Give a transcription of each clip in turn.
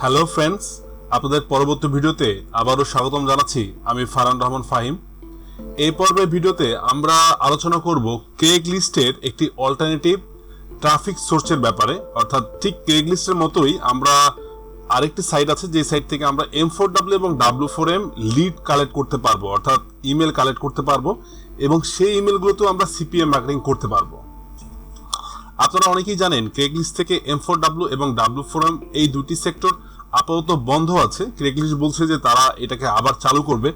Hello friends, আপনাদের পরবর্তী ভিডিওতে আবারও স্বাগতম জানাচ্ছি। আমি ফারহান রহমান ফাহিম। এই পর্বের ভিডিওতে আমরা আলোচনা করব ক্রেগ লিস্টের একটি অল্টারনেটিভ ট্রাফিক সোর্সের ব্যাপারে। অর্থাৎ ঠিক ক্রেগ লিস্টের মতোই আমরা আরেকটি সাইট আছে, যে সাইট থেকে আমরা M4W এবং W4M লিড কালেক্ট করতে পারবো, অর্থাৎ ইমেল কালেক্ট করতে পারবো, এবং সেই ইমেলগুলোতেও আমরা সিপিএম মার্কেটিং করতে পারবো। আপনারা অনেকেই জানেন ক্রেগলিস্ট থেকে M4W এবং W4M এই দুটি সেক্টর আপাতত বন্ধ আছে। ক্রেগলিস্ট বলছে যে তারা এটাকে আবার চালু করবে।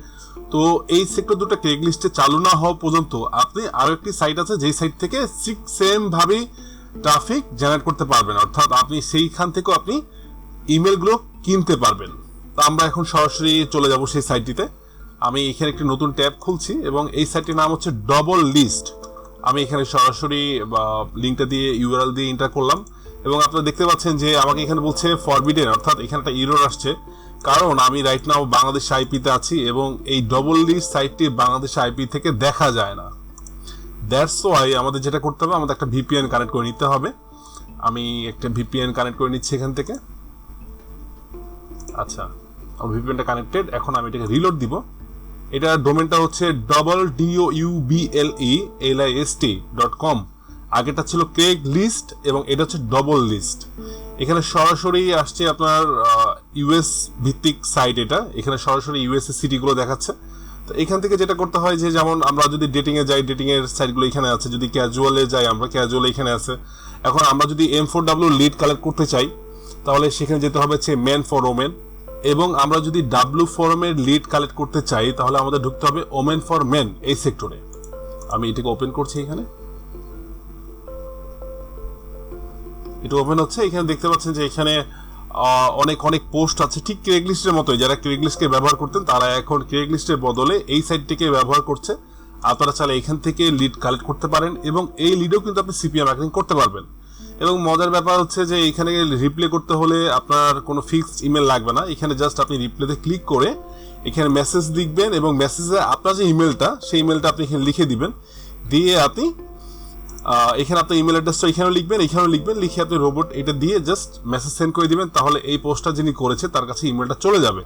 তো এই সেক্টর দুটো ক্রেগলিস্টে চালু না হওয়া পর্যন্ত আপনি আরো একটি সাইট আছে, যেই সাইট থেকে সেম ভাবেই ট্রাফিক জেনারেট করতে পারবেন, অর্থাৎ আপনি সেইখান থেকেও আপনি ইমেলগুলো কিনতে পারবেন। তো আমরা এখন সরাসরি চলে যাব সেই সাইটটিতে। আমি এখানে একটি নতুন ট্যাব খুলছি এবং এই সাইটটির নাম হচ্ছে ডবল লিস্ট। আমি এখানে সরাসরি লিঙ্কটা দিয়ে ইউআরএল দিয়ে এন্টার করলাম এবং আপনারা দেখতে পাচ্ছেন যে আমাকে এখানে বলছে ফরবিডেন, অর্থাৎ এখানে একটা এরর আসছে, কারণ আমি রাইট নাও বাংলাদেশ আইপিতে আছি এবং এই ডবল লিস্ট সাইটটি বাংলাদেশ আইপি থেকে দেখা যায় না। দ্যাটস ওয়াই আমাদের যেটা করতে হবে, আমাদের একটা ভিপিএন কানেক্ট করে নিতে হবে। আমি একটা ভিপিএন কানেক্ট করে নিচ্ছি এখান থেকে। আচ্ছা, আমার ভিপিএনটা কানেক্টেড। এখন আমি এটাকে রিলোড দিব। এটা ডোমেনটা হচ্ছে doublelist.com। আগেটা ছিল ক্রেগ লিস্ট এবং এটা হচ্ছে ডবল লিস্ট। এখানে সরাসরি আসছে আপনার ইউএস ভিত্তিক সাইট। এটা এখানে সরাসরি ইউএস এর সিটিগুলো দেখাচ্ছে। তো এখান থেকে যেটা করতে হয় যে, যেমন আমরা যদি ডেটিং এ যাই, ডেটিং এর সাইটগুলো এখানে আছে। যদি ক্যাজুয়ালে যাই, আমরা ক্যাজুয়াল এখানে আছে। এখন আমরা যদি M4W লিড কালেক্ট করতে চাই, তাহলে সেখানে যেতে হবে হচ্ছে মেন ফর ওমেন, এবং আমরা যদি W4M এর লিড কালেক্ট করতে চাই, তাহলে আমাদের ঢুকতে হবে ওমেন ফর মেন এই সেক্টরে। আমি এটাকে ওপেন করছি। এখানে এটা ওপেন হচ্ছে। এখানে দেখতে পাচ্ছেন যে এখানে অনেক অনেক পোস্ট আছে, ঠিক ক্রেগলিস্টের মতোই। যারা ক্রেগলিস্টকে ব্যবহার করতেন তারা এখন ক্রেগলিস্টের বদলে এই সাইটটিকে ব্যবহার করছে। আপনারা চাইলে এখান থেকে লিড কালেক্ট করতে পারেন এবং এই লিডেও কিন্তু আপনি সিপিএম মার্কেটিং করতে পারবেন। এবং মজার ব্যাপার হচ্ছে যে এখানে রিপ্লে করতে হলে আপনার কোনো ফিক্সড ইমেল লাগবে না। এখানে জাস্ট আপনি রিপ্লেতে ক্লিক করে এখানে মেসেজ লিখবেন এবং মেসেজে আপনার যে ইমেলটা, সেই ইমেলটা আপনি এখানে লিখে দিবেন। দিয়ে আপনি এখানে আপনার ইমেল অ্যাড্রেসটা এখানেও লিখবেন, এখানেও লিখবেন। লিখে আপনি রোবট এটা দিয়ে জাস্ট মেসেজ সেন্ড করে দিবেন। তাহলে এই পোস্টটা যিনি করেছে তার কাছে ইমেলটা চলে যাবে।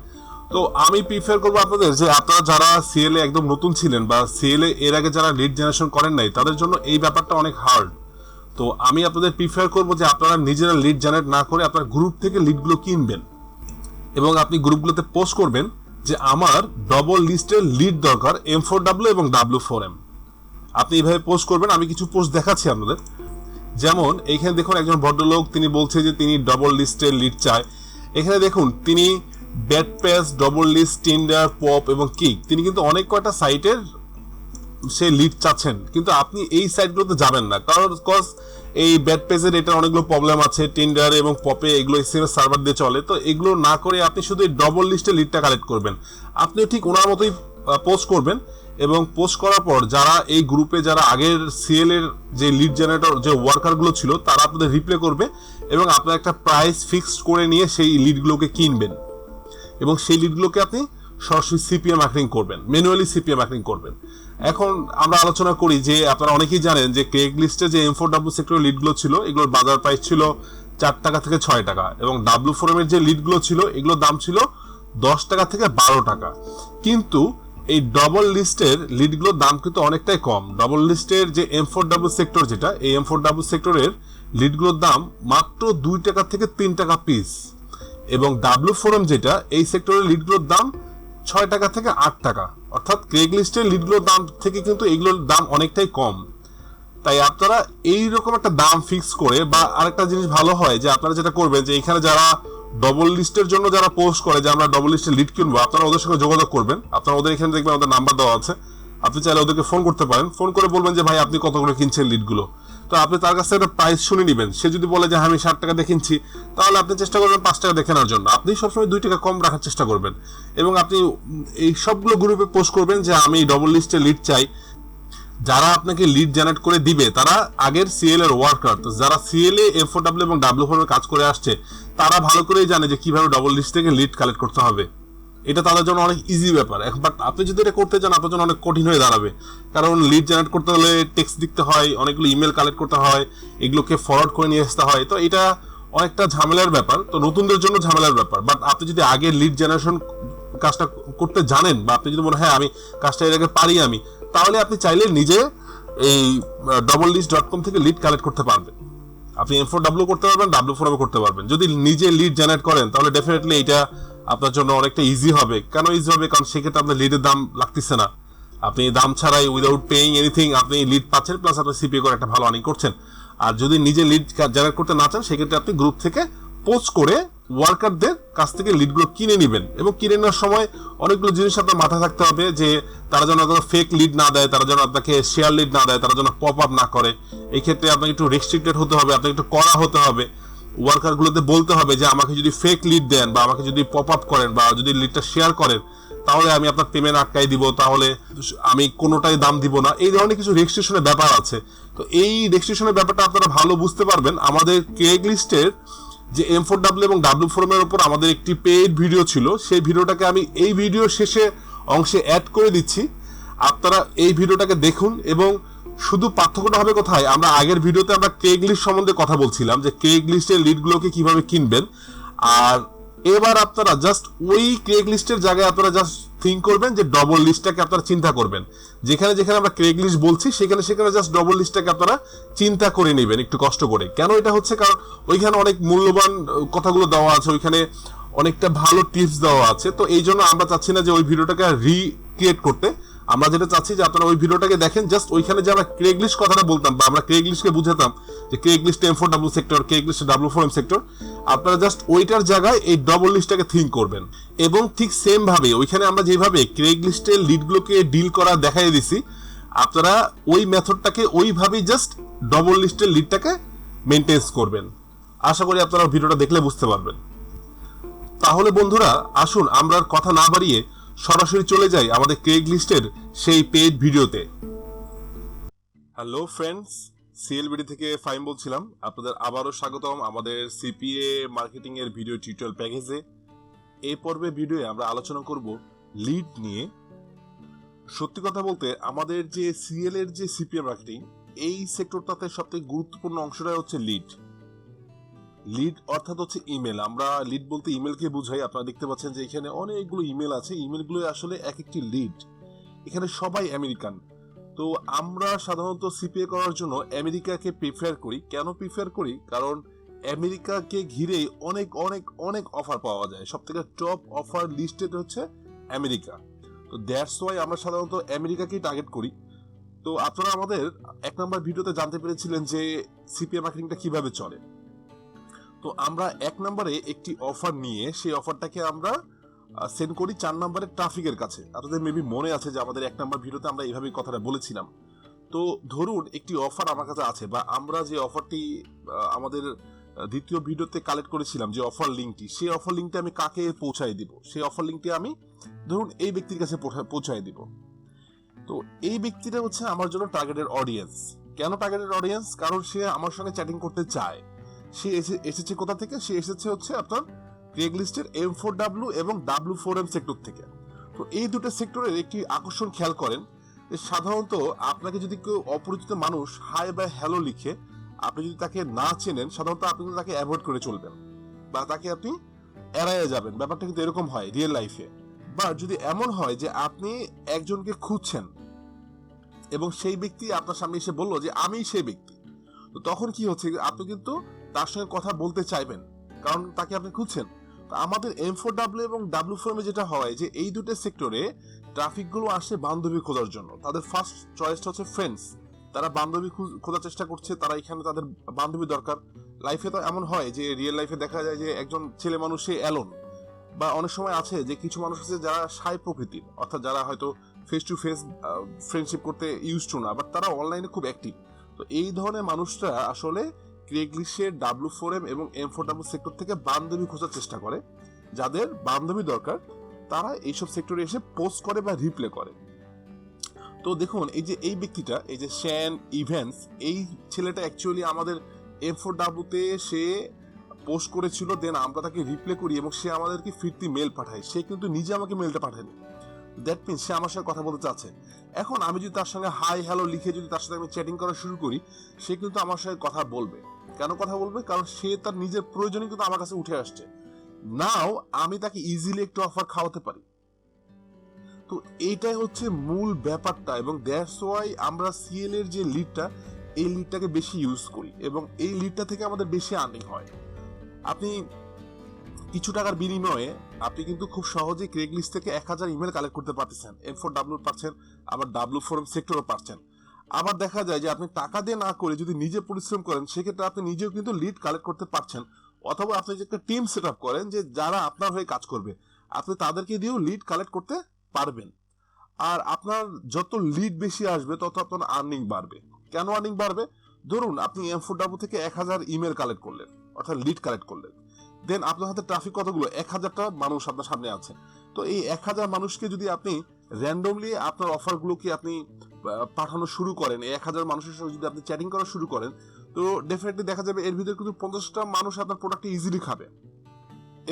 তো আমি প্রিফার করবো আপনাদের যে, আপনারা যারা সিএলএ একদম নতুন ছিলেন বা সিএলএ এর আগে যারা লিড জেনারেশন করেন নাই, তাদের জন্য এই ব্যাপারটা অনেক হার্ড। তো আমি আপনাদের প্রিফার করবো যে আপনারা নিজেরা লিড জেনারেট না করে আপনার গ্রুপ থেকে লিডগুলো কিনবেন এবং আপনি গ্রুপগুলোতে পোস্ট করবেন যে আমার ডবল লিস্টের লিড দরকার M4W এবং W4M। আপনি এইভাবে পোস্ট করবেন। আমি কিছু পোস্ট দেখাচ্ছি আপনাদের। যেমন এইখানে দেখুন, একজন ভদ্রলোক তিনি বলছে যে তিনি ডবল লিস্টের লিড চায়। এখানে দেখুন তিনি Backpage, Doublelist, Tinder, পপ এবং কিক, তিনি কিন্তু অনেক কয়টা সাইটের সে লিড চাচ্ছেন, কিন্তু আপনি এই সাইটগুলোতে যাবেন না, কারণ এই ব্যাড পেজের এটা অনেকগুলো প্রবলেম আছে। টিন্ডার এবং পপে এগুলো এসএমএস সার্ভার দিয়ে চলে। তো এগুলো না করে আপনি শুধু এই ডবল লিস্টে লিডটা কালেক্ট করবেন। আপনি ঠিক ওনার মতোই পোস্ট করবেন এবং পোস্ট করার পর যারা এই গ্রুপে, যারা আগের সিএল এর যে লিড জেনারেটর যে ওয়ার্কারগুলো ছিল, তারা আপনাদের রিপ্লে করবে এবং আপনার একটা প্রাইস ফিক্সড করে নিয়ে সেই লিডগুলোকে কিনবেন এবং সেই লিডগুলোকে আপনি সরাসরি সিপিএম মার্কেটিং করবেন, ম্যানুয়ালি সিপিএম মার্কেটিং করবেন। এখন আমরা আলোচনা করি যে, আপনারা অনেকেই জানেন যে ক্রেগলিস্টে যে M4W সেক্টরের লিডগুলো ছিল, এগুলোর বাজার প্রাইস ছিল 4 টাকা থেকে 6 টাকা, এবং W4M এর যে লিডগুলো ছিল, এগুলোর দাম ছিল 10 টাকা থেকে 12 টাকা। কিন্তু এই ডবল লিস্টের লিডগুলোর দাম কিন্তু অনেকটাই কম। ডবল লিস্টের যে M4W সেক্টর, যেটা এই M4W সেক্টরের লিডগুলোর দাম মাত্র 2 টাকা থেকে 3 টাকা পিস, এবং W4M যেটা, এই সেক্টরের লিডগুলোর দাম 6 টাকা থেকে 8 টাকা। অর্থাৎ ক্রেগলিস্টের লিডগুলোর দাম থেকে কিন্তু এগুলোর দাম অনেকটাই কম। তাই আপনারা এইরকম একটা দাম ফিক্স করে, বা আরেকটা জিনিস ভালো হয় যে আপনারা যেটা করবেন যে, এখানে যারা ডবল লিস্টের জন্য যারা পোস্ট করে যে আমরা ডবল লিস্টের লিড কিনবো, আপনারা ওদের সঙ্গে যোগাযোগ করবেন। আপনারা ওদের এখানে দেখবেন ওদের নাম্বার দেওয়া আছে। আপনি চাইলে ওদেরকে ফোন করতে পারেন। ফোন করে বলবেন যে ভাই আপনি কত করে কিনছেন লিডগুলো। তো আপনি তার কাছে একটা প্রাইস শুনে নেবেন। সে যদি বলে যে আমি 60 টাকা দিয়ে কিনছি, তাহলে আপনি চেষ্টা করবেন 5 টাকা দেখে নেওয়ার জন্য। আপনি সবসময় 2 টাকা কম রাখার চেষ্টা করবেন এবং আপনি এই সবগুলো গ্রুপে পোস্ট করবেন যে আমি ডবল লিস্টে লিড চাই। যারা আপনাকে লিড জেনারেট করে দিবে তারা আগের সিএল এর ওয়ার্কার। তো যারা সিএল এ M4W এবং W4M এর কাজ করে আসছে, তারা ভালো করেই জানে যে কিভাবে ডবল লিস্ট থেকে লিড কালেক্ট করতে হবে। এটা তাদের জন্য অনেক ইজি ব্যাপার। বাট আপনি যদি এটা করতে চান, আপনার জন্য অনেক কঠিন হয়ে দাঁড়াবে, কারণ লিড জেনারেট করতে হলে টেক্সট লিখতে হয়, অনেকগুলো ইমেল কালেক্ট করতে হয়, এগুলোকে ফরওয়ার্ড করে নিয়ে আসতে হয়। তো এটা অনেকটা ঝামেলার ব্যাপার, তো নতুনদের জন্য ঝামেলার ব্যাপার। বাট আপনি যদি আগে লিড জেনারেশন কাজটা করতে জানেন, বা আপনি যদি মনে হয় আমি কাজটা এর আগে পারি আমি, তাহলে আপনি চাইলে নিজে এই doublelist.com থেকে লিড কালেক্ট করতে পারবেন। আপনি M4W করতে পারবেন, W4M করতে পারবেন। যদি নিজে লিড জেনারেট করেন তাহলে ডেফিনেটলি এটা আপনার জন্য অনেকটা ইজি হবে। কেন ইজি হবে? কারণ সেক্ষেত্রে আপনার লিডের দাম লাগতেছে না, আপনি দাম ছাড়াই উইদাউট পেইং এনিথিং আপনি লিড পাচ্ছেন, প্লাস আপনি সিপিএ করে একটা ভালো আর্নিং করছেন। আর যদি নিজে লিড জেনারেট করতে না চান, সেক্ষেত্রে আপনি গ্রুপ থেকে পোস্ট করে ওয়ার্কারদের কাছ থেকে লিডগুলো কিনে নেবেন। এবং কিনে নেওয়ার সময় অনেকগুলো জিনিস আপনার মাথায় থাকতে হবে, যে তারা যেন আপনাকে ফেক লিড না দেয়, তারা যেন আপনাকে শেয়ার লিড না দেয়, তারা যেন পপ আপ না করে। এই ক্ষেত্রে আপনাকে একটু রেস্ট্রিক্টেড হতে হবে, আপনাকে একটু কড়া হতে হবে। ওয়ার্কারগুলোতে বলতে হবে যে আমাকে যদি ফেক লিড দেন, বা আমাকে যদি পপ আপ করেন, বা যদি লিডটা শেয়ার করেন, তাহলে আমি আপনার পেমেন্ট আটকাই দিব, তাহলে আমি কোনোটাই দাম দিব না। এই ধরনের কিছু রেজিস্ট্রেশনের ব্যাপার আছে। তো এই রেজিস্ট্রেশনের ব্যাপারটা আপনারা ভালো বুঝতে পারবেন আমাদের ক্রেগলিস্টের যে M4W এবং W4M এর উপর আমাদের একটি পেইড ভিডিও ছিল, সেই ভিডিওটাকে আমি এই ভিডিও শেষে অংশে অ্যাড করে দিচ্ছি। আপনারা এই ভিডিওটাকে দেখুন। এবং শুধু পার্থক্যটা হবে কোথায়, আমরা আগের ভিডিওতে আমরা ক্রেগলিস্ট সম্বন্ধে কথা বলছিলাম যে ক্রেগলিস্টের লিডগুলোকে কিভাবে কিনবেন, আর এবার আপনারা জাস্ট ওই ক্রেগলিস্টের জায়গায় আপনারা জাস্ট থিঙ্ক করবেন যে ডবল লিস্টটাকে আপনারা চিন্তা করবেন। যেখানে যেখানে আমরা ক্রেগলিস্ট বলছি, সেখানে সেখানে জাস্ট ডবল লিস্টটাকে আপনারা চিন্তা করে নেবেন একটু কষ্ট করে। কেন এটা হচ্ছে? কারণ ওইখানে অনেক মূল্যবান কথাগুলো দেওয়া আছে, ওইখানে অনেকটা ভালো টিপস দেওয়া আছে। তো এই জন্য আমরা চাচ্ছি না যে ওই ভিডিওটাকে রিক্রিয়েট করতে। আমরা যেটা চাচ্ছি যে আপনারা ওই ভিডিওটাকে দেখেন, জাস্ট ওইখানে যে আমরা ক্রেগলিস্ট কথাটা বলতাম, বা আমরা ক্রেগলিস্টকে বুঝাতাম যে ক্রেগলিস্ট M4W সেক্টর, ক্রেগলিস্ট W4M সেক্টর, আপনারা জাস্ট ওইটার জায়গায় এই ডবল লিস্টটাকে থিঙ্ক করবেন। এবং ঠিক সেম ভাবে ওইখানে আমরা যেভাবে ক্রেগলিস্টের লিডগুলোকে ডিল করা দেখাই দিছি, আপনারা ওই মেথডটাকে ওইভাবেই জাস্ট ডবল লিস্টের লিডটাকে মেনটেন্স করবেন। আশা করি আপনারা ভিডিওটা দেখলে বুঝতে পারবেন। তাহলে বন্ধুরা, আসুন আমরা কথা না বাড়িয়ে সরাসরি চলে যাই আমাদের ক্রেগলিস্টের সেই পেইড ভিডিওতে। হ্যালো ফ্রেন্ডস, সিএলবিডি থেকে ফাইম বলছিলাম। আপনাদের আবারও স্বাগতম আমাদের সিপিএ মার্কেটিং এর ভিডিও টিউটোরিয়াল প্যাকেজে। এই পর্বে ভিডিওয়ে আমরা আলোচনা করব লিড নিয়ে। সত্যি কথা বলতে আমাদের যে সিএল এর যে সিপিএ মার্কেটিং, এই সেক্টরটাতে সবথেকে গুরুত্বপূর্ণ অংশটাই হচ্ছে লিড। লিড অর্থাৎ হচ্ছে ইমেল। আমরা লিড বলতে ইমেলকে বুঝাই। আপনারা দেখতে পাচ্ছেন যে এখানে অনেকগুলো ইমেল আছে, ইমেলগুলো আসলে এক একটি লিড। এখানে সবাই আমেরিকান। তো আমরা সাধারণত সিপিএ করার জন্য আমেরিকাকে প্রিফার করি। কেন প্রিফার করি? কারণ আমেরিকাকে ঘিরে অনেক অনেক অনেক অফার পাওয়া যায়। সব থেকে টপ অফার লিস্টেড হচ্ছে আমেরিকা। তো দ্যাটস ওয়াই আমরা সাধারণত আমেরিকাকেই টার্গেট করি। তো আপনারা আমাদের 1 নম্বর ভিডিওতে জানতে পেরেছিলেন যে সিপিএ মার্কেটিংটা কিভাবে চলে। তো আমরা 1 নম্বরে একটি অফার নিয়ে সেই অফারটাকে আমরা সেন্ড করি 4 নম্বরের ট্রাফিকের কাছে। আপনাদের মেবি মনে আছে যে আমাদের 1 নম্বর ভিডিওতে আমরা এইভাবেই কথাটা বলেছিলাম। তো ধরুন একটি অফার আমার কাছে আছে, বা আমরা যে অফারটি আমাদের দ্বিতীয় ভিডিওতে কালেক্ট করেছিলাম যে অফার লিঙ্কটি, সেই অফার লিঙ্কটি আমি কাকে পৌঁছায় দিব? সেই অফার লিঙ্কটি আমি ধরুন এই ব্যক্তির কাছে পৌঁছায় দিব। তো এই ব্যক্তিটা হচ্ছে আমার জন্য টার্গেটেড অডিয়েন্স। কেন টার্গেটেড অডিয়েন্স? কারণ সে আমার সঙ্গে চ্যাটিং করতে চায়। সে এসেছে কোথা থেকে? সে এসেছে হচ্ছে আপনার ক্রেগলিস্টের M4W এবং W4M সেক্টর থেকে। তো এই দুটো সেক্টরের একটি আকর্ষণ খেয়াল করেন যে সাধারণত আপনাকে যদি কেউ অপরিচিত মানুষ হাই বা হ্যালো লিখে, আপনি যদি তাকে না চেনেন, সাধারণত আপনি কিন্তু তাকে অ্যাভয়েড করে চলবেন, বা তাকে আপনি এড়াইয়ে যাবেন। ব্যাপারটা কিন্তু এরকম হয় রিয়েল লাইফে। বা যদি এমন হয় যে আপনি একজনকে খুঁজছেন এবং সেই ব্যক্তি আপনার সামনে এসে বললো যে আমি সেই ব্যক্তি, তো তখন কি হচ্ছে? আপনি কিন্তু তার সঙ্গে কথা বলতে চাইবেন, কারণ তাকে আপনি খুঁজছেন। তো আমাদের M4W এবং W4M যেটা হয় যে এই দুটো সেক্টরে ট্রাফিক গুলো আসে বান্ধবী খোঁজার জন্য। তাদের ফার্স্ট চয়েসটা হচ্ছে ফ্রেন্ডস। তারা বান্ধবী খোঁজার চেষ্টা করছে, তারা এখানে তাদের বান্ধবী দরকার। লাইফে তো এমন হয় যে রিয়েল লাইফে দেখা যায় যে একজন ছেলে মানুষ সে অ্যালোন, বা অনেক সময় আছে যে কিছু মানুষ আছে যারা শাই প্রকৃতির, অর্থাৎ যারা হয়তো ফেস টু ফেস ফ্রেন্ডশিপ করতে ইউজ টু না, বাট তারা অনলাইনে খুব অ্যাক্টিভ। তো এই ধরনের মানুষরা আসলে ক্রেগলিস্টের W4M এবং M4W সেক্টর থেকে বান্ধবী খোঁজার চেষ্টা করে। যাদের বান্ধবী দরকার তারা এইসব সেক্টরে এসে পোস্ট করে বা রিপ্লে করে। তো দেখুন এই যে এই ব্যক্তিটা, এই যে শ্যান ইভেন্টস, এই ছেলেটা অ্যাকচুয়ালি আমাদের M4W তে সে পোস্ট করেছিল, দেন আমরা তাকে রিপ্লে করি এবং সে আমাদেরকে ফিরতি মেল পাঠায়। সে কিন্তু নিজে আমাকে মেলটা পাঠায়নি। দ্যাট মিনস সে আমার সাথে কথা বলতে চাচ্ছে। এখন আমি যদি তার সঙ্গে হাই হ্যালো লিখে যদি তার সাথে আমি চ্যাটিং করা শুরু করি, সে কিন্তু আমার সাথে কথা বলবে। কেন কথা বলবে? কারণ সে তার নিজের প্রয়োজনে কিন্তু আমার কাছে উঠে আসছে। নাও আমি তাকে ইজিলি একটু অফার খাওয়াতে পারি। তো এইটাই হচ্ছে মূল ব্যাপারটা, এবং দ্যাটস ওয়াই আমরা সিএল এর যে লিডটা, এই লিডটাকে বেশি ইউজ করি এবং এই লিডটা থেকে আমাদের বেশি আর্নিং হয়। আপনি কিছু টাকার বিনিময়ে আপনি কিন্তু খুব সহজেই ক্রেগলিস্ট থেকে 1000 ইমেল কালেক্ট করতে পারতেছেন, M4W পাচ্ছেন, আবার W4M সেক্টরও পাচ্ছেন। আবার দেখা যায় যে আপনি টাকা দিয়ে না করে যদি নিজে পরিশ্রম করেন, সেক্ষেত্রে আপনি নিজেও কিন্তু লিড কালেক্ট করতে পারছেন। অথবা আপনি যে একটা টিম সেট আপ করেন যে যারা আপনার হয়ে কাজ করবে, আপনি তাদেরকে দিয়েও লিড কালেক্ট করতে পারবেন। আর আপনার যত লিড বেশি আসবে তত আপনার আর্নিং বাড়বে। কেন আর্নিং বাড়বে? ধরুন আপনি M4W থেকে 1000 ইমেল কালেক্ট করলেন, অর্থাৎ লিড কালেক্ট করলেন। দেন আপনার হাতে ট্রাফিক কতগুলো? 1000টা মানুষ আপনার সামনে আছে। তো এই 1000 মানুষকে যদি আপনি র্যান্ডমলি আপনার অফারগুলোকে আপনি পাঠানো শুরু করেন, এই 1000 মানুষের সাথে যদি আপনি চ্যাটিং করা শুরু করেন, তো ডেফিনেটলি দেখা যাবে এর ভিতরে কিন্তু 50টা মানুষ আপনার প্রোডাক্টটা ইজিলি খাবে।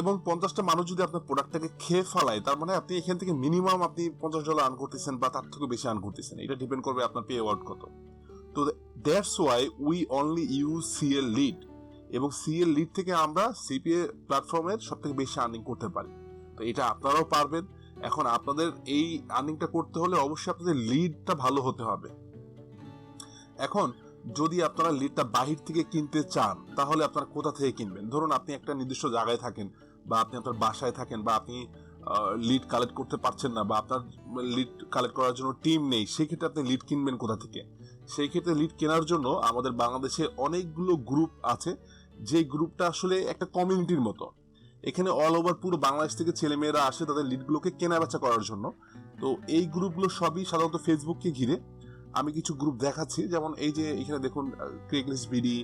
এবং 50টা মানুষ যদি আপনার প্রোডাক্টটাকে খেয়ে ফেলায়, তার মানে আপনি এখান থেকে মিনিমাম আপনি $50 আর্ন করতেছেন বা তার থেকে বেশি আর্ন করতেছেন। এটা ডিপেন্ড করবে আপনার পে আউট কত। তো that's why we only use CL lead, এবং সিএল লিড থেকে আমরা সিপিএ প্ল্যাটফর্মের সব থেকে বেশি আর্নিং করতে পারি। তো এটা আপনারাও পারবেন। এখন আপনাদের এই আর্নিংটা করতে হলে অবশ্যই আপনাদের লিডটা ভালো হতে হবে। এখন যদি আপনারা লিডটা বাহির থেকে কিনতে চান, তাহলে আপনারা কোথা থেকে কিনবেন? ধরুন আপনি একটা নির্দিষ্ট জায়গায় থাকেন, বা আপনি আপনার বাসায় থাকেন, বা আপনি লিড কালেক্ট করতে পারছেন না, বা আপনার লিড কালেক্ট করার জন্য টিম নেই, সেই ক্ষেত্রে আপনি লিড কিনবেন কোথা থেকে? সেই ক্ষেত্রে লিড কেনার জন্য আমাদের বাংলাদেশে অনেকগুলো গ্রুপ আছে, যে গ্রুপটা আসলে একটা কমিউনিটির মতো। এখানে অল ওভার পুরো বাংলাদেশ থেকে ছেলেমেয়েরা আসে তাদের লিডগুলোকে কেনা বেচা করার জন্য। তো এই গ্রুপগুলো সবই সাধারণত ফেসবুককে ঘিরে। আমি কিছু গ্রুপ দেখাচ্ছি, যেমন এই যে এখানে দেখুন ক্রেগলিস্ট বিডি,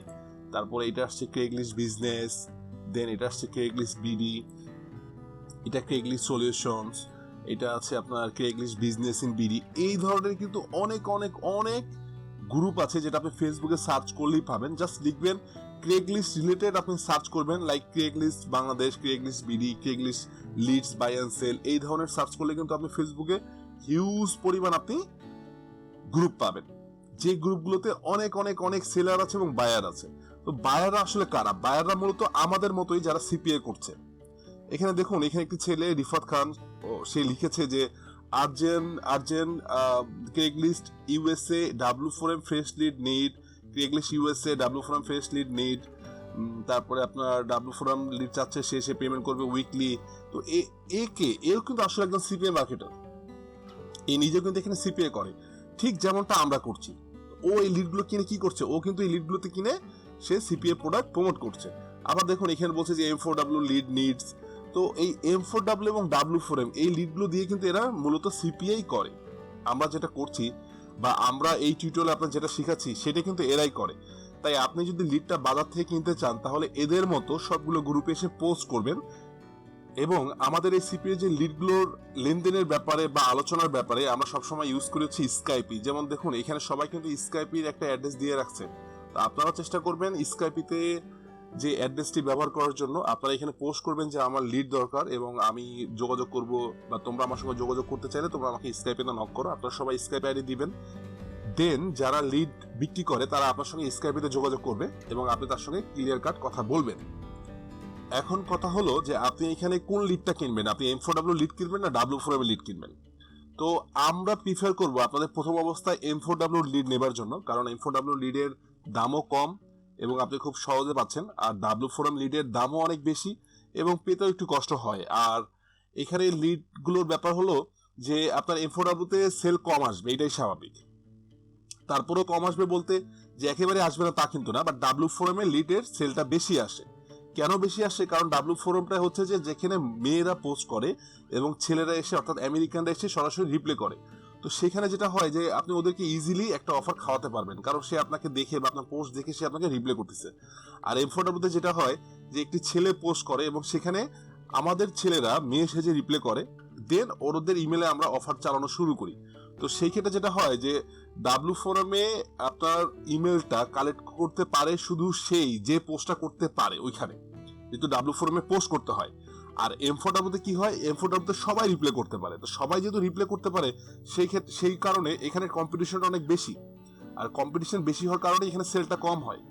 তারপরে এটা আসছে ক্রেগলিস্ট বিজনেস, দেন এটা আসছে ক্রেগলিস্ট বিডি, এটা ক্রেগলিস্ট সলিউশনস, এটা আছে আপনার ক্রেগলিস্ট বিজনেস ইন বিডি। এই ধরনের কিন্তু অনেক অনেক অনেক গ্রুপ আছে, যেটা আপনি ফেসবুকে সার্চ করলেই পাবেন। জাস্ট লিখবেন ক্রেগলিস্ট রিলেটেড, আপনি সার্চ করবেন like Craigslist Bangladesh, Craigslist BD, Craigslist leads buy and sell, এই ধরনের সার্চ করলে কিন্তু আপনি ফেসবুকে হিউজ পরিমাণ আপনি গ্রুপ পাবেন, যে গ্রুপগুলোতে অনেক অনেক অনেক সেলার আছে এবং বায়ার আছে। তো বায়াররা আসলে কারা? বায়াররা মূলত আমাদের মতোই যারা সিপিএ করছে। এখানে দেখুন, এখানে একটি ছেলে রিফাত খান, সে লিখেছে যে urgent Craigslist USA W4M fresh lead need, Craigslist USA W4M fresh lead need, তারপরে আপনার W4M লিড চাচ্ছে, সে পেমেন্ট করবে উইকলি। তো এও কিন্তু আসলে একজন সিপিএ মার্কেটার, এই নিজেও কিন্তু এখানে সিপিএ করে, ঠিক যেমনটা আমরা করছি। ও এই লিডগুলো কিনে কি করছে? ও কিন্তু এই লিডগুলোতে কিনে সে সিপিএ প্রোডাক্ট প্রমোট করছে। আবার দেখুন এখানে বলছে যে M4W লিড নিডস। তো এই M4W এবং W4M এই লিডগুলো দিয়ে কিন্তু এরা মূলত সিপিআই করে। আমরা যেটা করছি বা আমরা এই টিউটোরিয়ালে আপনার যেটা শেখাচ্ছি, সেটা কিন্তু এরাই করে। তাই আপনি যদি লিডটা বাজার থেকে কিনতে চান, তাহলে এদের মতো সবগুলো গ্রুপে এসে পোস্ট করবেন। এবং আমাদের এই সিপিএ যে লিডগুলোর লেনদেনের ব্যাপারে বা আলোচনার ব্যাপারে আমরা সবসময় ইউজ করেছি স্কাইপি। যেমন দেখুন এখানে সবাই কিন্তু স্কাইপির একটা অ্যাড্রেস দিয়ে রাখছে। তো আপনারা চেষ্টা করবেন স্কাইপিতে যে অ্যাড্রেসটি ব্যবহার করার জন্য। আপনারা এখানে পোস্ট করবেন যে আমার লিড দরকার এবং আমি যোগাযোগ করব, বা তোমরা আমার সঙ্গে যোগাযোগ করতে চাইলে তোমরা আমাকে স্কাইপে নক করো। আপনারা সবাই স্কাইপ আইডি দিবেন। দেন যারা লিড বিক্রি করে তারা আপনার সঙ্গে স্কাইপিতে যোগাযোগ করবে এবং আপনি তার সঙ্গে ক্লিয়ার কাট কথা বলবেন। এখন কথা হলো যে আপনি এখানে কোন লিডটা কিনবেন, আপনি M4W লিড কিনবেন না W4M লিড কিনবেন? তো আমরা প্রিফার করব আপনাদের প্রথম অবস্থায় M4W লিড নেবার জন্য, কারণ M4W লিডের দামও কম এবং আপনি খুব সহজে পাচ্ছেন। আর W4M লিডের দামও অনেক বেশি এবং পেতেও একটু কষ্ট হয়। আর এখানে লিডগুলোর ব্যাপার হলো যে আপনার M4W তে সেল কম আসবে, এটাই স্বাভাবিক। তারপরেও কম আসবে বলতে যে একেবারে আসবে না তা কিন্তু না, বাট W4M এর লিডের সেলটা বেশি আসে। কেন বেশি আসে? কারণ W4M-টা হচ্ছে যে যেখানে মেয়েরা পোস্ট করে এবং ছেলেরা এসে, অর্থাৎ আমেরিকানরা এসে সরাসরি রিপ্লে করে। তো সেখানে যেটা হয় যে আপনি ওদেরকে ইজিলি একটা অফার খাওয়াতে পারবেন, কারণ সে আপনাকে দেখে বা আপনার পোস্ট দেখে সে আপনাকে রিপ্লে করতেছে। আর M4W-তে যেটা হয় যে একটি ছেলে পোস্ট করে এবং সেখানে আমাদের ছেলেরা মেয়ে সেজে রিপ্লে করে, দেন ওদের ইমেলে আমরা অফার চালানো শুরু করি। তো সেই ক্ষেত্রে যেটা হয় যে W4M-এ আপনার ইমেলটা কালেক্ট করতে পারে শুধু সেই যে পোস্টটা করতে পারে ওইখানে, যেহেতু W4M-এ পোস্ট করতে হয়। আর M4W কি হয়, M4W সবাই রিপ্লে করতে পারে। তো সবাই যেহেতু রিপ্লে করতে পারে সেই কারণে এখানে কম্পিটিশনটা অনেক বেশি, আর কম্পিটিশন বেশি হওয়ার কারণে এখানে সেলটা কম হয়।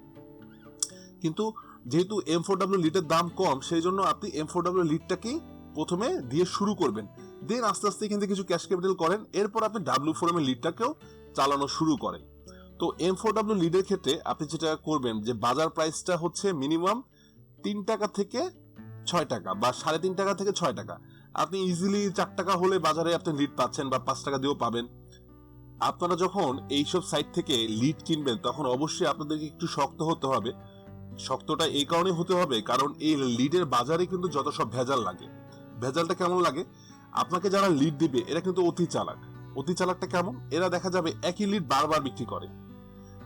কিন্তু যেহেতু M4W লিডের দাম কম, সেই জন্য আপনি M4W লিডটাকেই প্রথমে দিয়ে শুরু করবেন, দেন আস্তে আস্তে এখান থেকে কিছু ক্যাশ ক্যাপিটাল করেন, এরপর আপনি W4M এর লিডটাকেও চালানো শুরু করেন। তো M4W লিডের ক্ষেত্রে আপনি যেটা করবেন যে বাজার প্রাইসটা হচ্ছে মিনিমাম 3 টাকা থেকে 6 টাকা বা 3.5 টাকা থেকে 6 টাকা। আপনি ইজিলি 4 টাকা হলে বাজারে আপনি লিড পাচ্ছেন বা 5 টাকা দিয়েও পাবেন। আপনারা যখন এইসব সাইট থেকে লিড কিনবেন তখন অবশ্যই আপনাদেরকে একটু শক্ত হতে হবে। শক্তটা এই কারণে হতে হবে কারণ এই লিডের বাজারে কিন্তু যত সব ভেজাল লাগে। ভেজালটা কেমন লাগে, আপনাকে যারা লিড দিবে এরা কিন্তু অতি চালাক। অতি চালাকটা কেমন, এরা দেখা যাবে একই লিড বারবার বিক্রি করে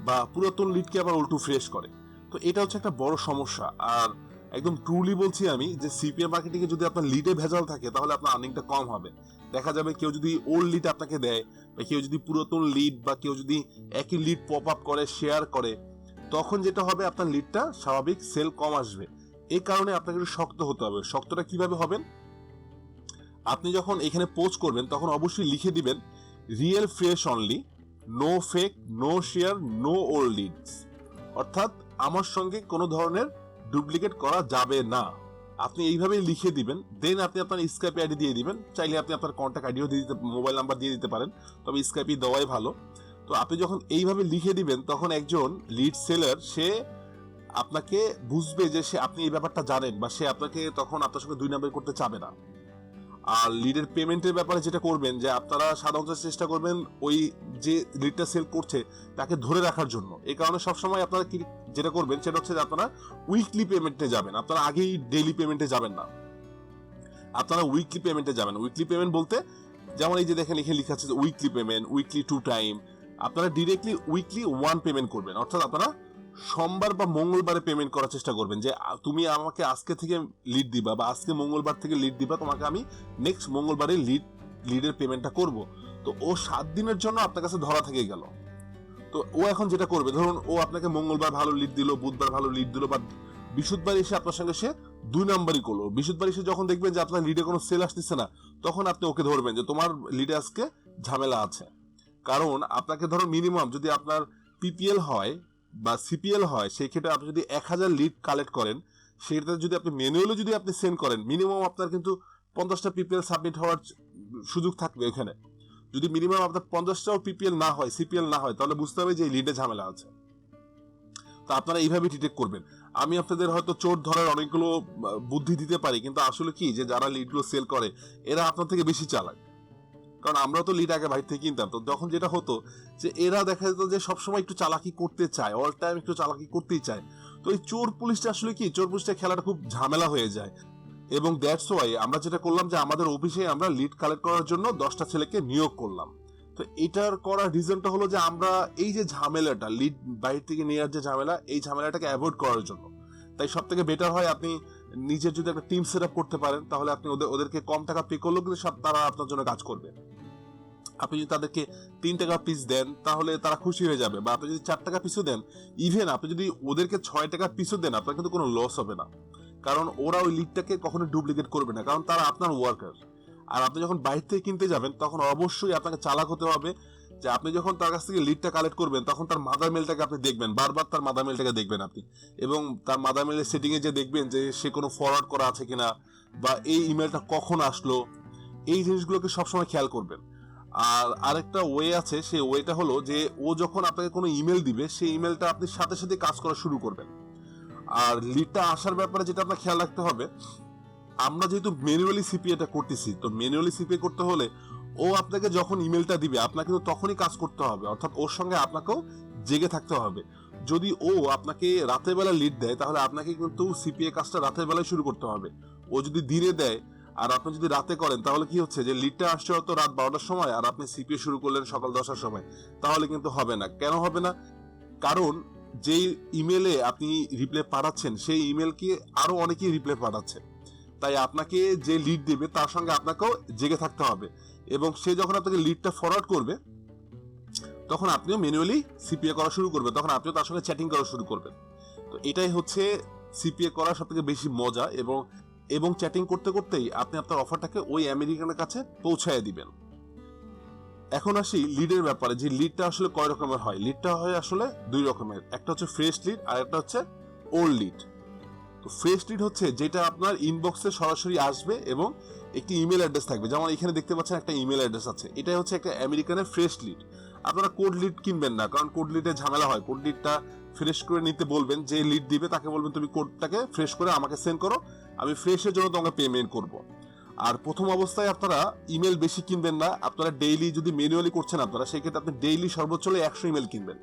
বা পুরাতন লিডকে আবার উল্টো ফ্রেশ করে। তো এটা হচ্ছে একটা বড় সমস্যা। আর একদম ট্রুলি বলছি আমি যে সিপিএম মার্কেটিং এ যদি আপনার লিডে ভেজাল থাকে তাহলে আপনার আর্নিংটা কম হবে। দেখা যাবে কেউ যদি ওল্ড লিড আপনাকে দেয় বা কেউ যদি পুরাতন লিড বা কেউ যদি একই লিড পপ আপ করে শেয়ার করে, তখন যেটা হবে আপনার লিডটা স্বাভাবিক সেল কম আসবে। এই কারণে আপনাকে একটু শক্ত হতে হবে। শক্তটা কিভাবে হবেন, আপনি যখন এখানে পোস্ট করবেন তখন অবশ্যই লিখে দিবেন real fresh only, no fake, no share, no old leads. অর্থাৎ আমার সঙ্গে কোনো ধরনের ডুপ্লিকেট করা যাবে না। আপনি এইভাবেই লিখে দিবেন, দেন আপনি আপনার স্কাইপ আইডি দিয়ে দিবেন। চাইলে আপনি আপনার কন্ট্যাক্ট আইডিও দিয়ে দিতে, মোবাইল নাম্বার দিয়ে দিতে পারেন, তবে স্কাইপই দেওয়াই ভালো। তো আপনি যখন এইভাবে লিখে দিবেন তখন একজন লিড সেলার সে আপনাকে বুঝবে যে সে আপনি এই ব্যাপারটা জানেন বা সে আপনাকে তখন আপনার সঙ্গে 2 নাম্বার করতে চাবে না। আর লিডের পেমেন্টের ব্যাপারে যেটা করবেন যে আপনারা সাধারণত চেষ্টা করবেন ওই যে লিডটা সেল করছে তাকে ধরে রাখার জন্য। এই কারণে সবসময় আপনারা কি যেটা করবেন সেটা হচ্ছে যে আপনারা উইকলি পেমেন্টে যাবেন। আপনারা আগেই ডেইলি পেমেন্টে যাবেন না, আপনারা উইকলি পেমেন্টে যাবেন। উইকলি পেমেন্ট বলতে যেমন এই যে দেখেন এখানে লেখা আছে যে উইকলি পেমেন্ট, উইকলি 2 টাইম। আপনারা ডিরেক্টলি উইকলি 1 পেমেন্ট করবেন। অর্থাৎ আপনারা সোমবার বা মঙ্গলবারে পেমেন্ট করার চেষ্টা করবেন যে তুমি আমাকে আজকে থেকে লিড দিবা বা আজকে মঙ্গলবার থেকে লিড দিবা, তোমাকে আমি নেক্সট মঙ্গলবারে লিডের পেমেন্টটা করব। তো ও 7 দিনের জন্য আপনার কাছে ধরা থেকে গেল। তো ও এখন যেটা করবে, ধরুন ও আপনাকে মঙ্গলবার ভালো লিড দিল, বুধবার ভালো লিড দিল, বা বৃহস্পতিবার এসে আপনার সঙ্গে সে 2 নাম্বারই করলো। বৃহস্পতিবার এসে যখন দেখবেন যে আপনার লিডে কোনো সেল আসতেছে না, তখন আপনি ওকে ধরবেন যে তোমার লিডে আজকে ঝামেলা আছে। কারণ আপনাকে ধরো মিনিমাম যদি আপনার পিপিএল হয় বা সিপিএল হয়, সেই ক্ষেত্রে আপনি যদি 1000 লিড কালেক্ট করেন, সেটা যদি আপনি ম্যানুয়ালি যদি আপনি সেন্ড করেন, মিনিমাম আপনার কিন্তু 50টা পিপিএল সাবমিট হওয়ার সুযোগ থাকবে এখানে। যদি মিনিমাম আপনার 50টাও পিপিএল না হয়, সিপিএল না হয়, তাহলে বুঝতে হবে যে এই লিডে ঝামেলা আছে। তো আপনারা এইভাবে ডিটেক্ট করবেন। আমি আপনাদের হয়তো চোর ধরার অনেকগুলো বুদ্ধি দিতে পারি, কিন্তু আসলে কি যে যারা লিডগুলো সেল করে এরা আপনার থেকে বেশি চালাক। কারণ আমরা তো লিড আগে বাইরে থেকে কিনতাম, তো যখন যেটা হতো যে এরা দেখা যেত যে সবসময় একটু চালাকি করতে চায়, অল টাইম একটু চালাকি করতেই চায়। তো এই চোর পুলিশটা আসলে কি, চোর পুলিশটা খেলাটা খুব ঝামেলা হয়ে যায়। এবং দ্যাটস ওয়াই আমরা যেটা করলাম যে আমাদের অফিসে আমরা লিড কালেক্ট করার জন্য 10টা ছেলেকে নিয়োগ করলাম। তো এটার করার রিজনটা হলো যে আমরা এই যে ঝামেলাটা, লিড বাইরে থেকে নেওয়ার যে ঝামেলা, এই ঝামেলাটাকে অ্যাভয়েড করার জন্য। তাই সব থেকে বেটার হয় আপনি নিজের যদি একটা টিম সেট আপ করতে পারেন, তাহলে আপনি ওদেরকে কম টাকা পে করলেও কিন্তু তারা আপনার জন্য কাজ করবে। আপনি যদি তাদেরকে 3 টাকা পিস দেন তাহলে তারা খুশি হয়ে যাবে, বা আপনি যদি 4 টাকা পিসও দেন, ইভেন আপনি যদি ওদেরকে 6 টাকা পিসও দেন, আপনার কিন্তু কোনো লস হবে না। কারণ ওরা ওই লিডটাকে কখনো ডুপ্লিকেট করবে না, কারণ তারা আপনার ওয়ার্কার। আর আপনি যখন বাইরে থেকে কিনতে যাবেন তখন অবশ্যই আপনাকে চালাক হতে হবে যে আপনি যখন তার কাছ থেকে লিডটা কালেক্ট করবেন তখন তার মাদার মেলটাকে আপনি দেখবেন, বারবার তার মাদার মেলটাকে দেখবেন আপনি, এবং তার মাদার মেলের সেটিংয়ে যে দেখবেন যে সে কোনো ফরওয়ার্ড করা আছে কিনা, বা এই ইমেলটা কখন আসলো, এই জিনিসগুলোকে সবসময় খেয়াল করবেন। আর আরেকটা ওয়ে আছে, সেই ওয়েটা হলো যে ও যখন আপনাকে কোনো ইমেল দিবে সেই ইমেলটা আপনি সাথে সাথে কাজ করা শুরু করবেন। আর লিডটা আসার ব্যাপারে যেটা আপনার খেয়াল রাখতে হবে, আমরা যেহেতু ম্যানুয়ালি সিপিএটা করতেছি, তো ম্যানুয়ালি সিপিএ করতে হলে ও আপনাকে যখন ইমেলটা দিবে আপনাকে কিন্তু তখনই কাজ করতে হবে, অর্থাৎ ওর সঙ্গে আপনাকেও জেগে থাকতে হবে। যদি ও আপনাকে রাতের বেলা লিড দেয় তাহলে আপনাকে কিন্তু সিপিএ কাজটা রাতের বেলায় শুরু করতে হবে। ও যদি দিনে দেয় আর আপনি যদি রাতে করেন, তাহলে কি হচ্ছে যে লিডটা আসছে হয়তো রাত 12টার সময় আর আপনি সিপিএ শুরু করলেন সকাল 10টার সময়, তাহলে কিন্তু হবে না। কেন হবে না? কারণ যেই ইমেলে আপনি রিপ্লাই পাঠাচ্ছেন সেই ইমেলকে আরো অনেকেই রিপ্লাই পাঠাচ্ছে। তাই আপনাকে যে লিড দেবে তার সঙ্গে আপনাকেও জেগে থাকতে হবে, এবং সে যখন আপনাকে লিডটা ফরওয়ার্ড করবে তখন আপনিও ম্যানুয়ালি সিপিএ করা শুরু করবেন, তখন আপনিও তার সঙ্গে চ্যাটিং করা শুরু করবেন। তো এটাই হচ্ছে সিপিএ করার সব থেকে বেশি মজা, এবং এবং চ্যাটিং করতে করতেই আপনি আপনার অফারটাকে ওই আমেরিকানের কাছে পৌঁছায় দিবেন। এখন আসি লিডের ব্যাপারে, যে লিডটা আসলে কয় রকমের হয়। লিডটা হয় আসলে দুই রকমের, একটা হচ্ছে ফ্রেশ লিড আর একটা হচ্ছে ওল্ড লিড। তো ফ্রেশ লিড হচ্ছে যেটা আপনার ইনবক্সে সরাসরি আসবে এবং একটি ইমেল অ্যাড্রেস থাকবে, যেমন এখানে দেখতে পাচ্ছেন একটা ইমেল অ্যাড্রেস আছে, এটাই হচ্ছে একটা আমেরিকানের ফ্রেশ লিড। আপনারা কোড লিড কিনবেন না, কারণ কোড লিডে ঝামেলা হয়। কোড লিডটা ফ্রেশ করে নিতে বলবেন, যে লিড দিবে তাকে বলবেন তুমি কোডটাকে ফ্রেশ করে আমাকে সেন্ড করো, আমি ফ্রেশের জন্য তোমাকে পেমেন্ট করব। আর প্রথম অবস্থায় আপনারা ইমেল বেশি কিনবেন না, আপনারা ডেইলি যদি ম্যানুয়ালি করছেন আপনারা, সেক্ষেত্রে আপনি ডেইলি সর্বোচ্চ 100 ইমেল কিনবেন,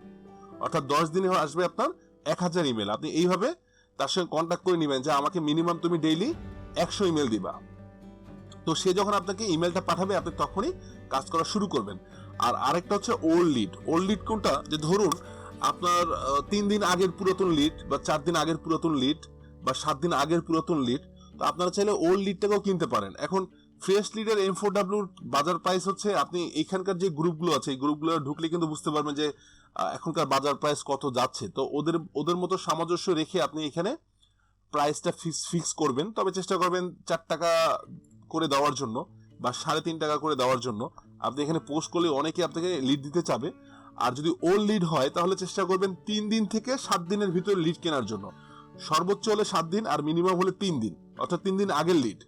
অর্থাৎ 10 দিনে আসবে আপনার 1000 ইমেল। আপনি এইভাবে তার সঙ্গে কন্ট্যাক্ট করে নেবেন যে আমাকে মিনিমাম তুমি ডেইলি 100 ইমেল দিবা। তো সে যখন আপনাকে ইমেলটা পাঠাবে আপনি তখনই কাজ করা শুরু করবেন। আর আরেকটা হচ্ছে ওল্ড লিড। ওল্ড লিড কোনটা, যে ধরুন আপনার 3 দিন আগের পুরাতন লিড বা 4 দিন আগের পুরাতন লিড বা 7 দিন আগের পুরাতন লিড, তো আপনারা চাইলে ওল্ড লিডটাকেও কিনতে পারেন। এখন ফ্রেশ লিডের M4W বাজার প্রাইস হচ্ছে, আপনি এখানকার যে গ্রুপগুলো আছে এই গ্রুপগুলো ঢুকলে কিন্তু বুঝতে পারবেন যে এখনকার বাজার প্রাইস কত যাচ্ছে। তো ওদের মতো সামঞ্জস্য রেখে আপনি এখানে প্রাইসটা ফিক্স করবেন, তবে চেষ্টা করবেন 4 টাকা করে দেওয়ার জন্য বা 3.5 টাকা করে দেওয়ার জন্য। আপনি এখানে পোস্ট করলে অনেকে আপনাকে লিড দিতে চাবে। আর যদি ওল্ড লিড হয় তাহলে চেষ্টা করবেন 3 দিন থেকে 7 দিনের ভিতরে লিড কেনার জন্য, সর্বোচ্চ হলে 7 দিন আর মিনিমাম হলে 3 দিন, অর্থাৎ 3 দিন আগের লিড।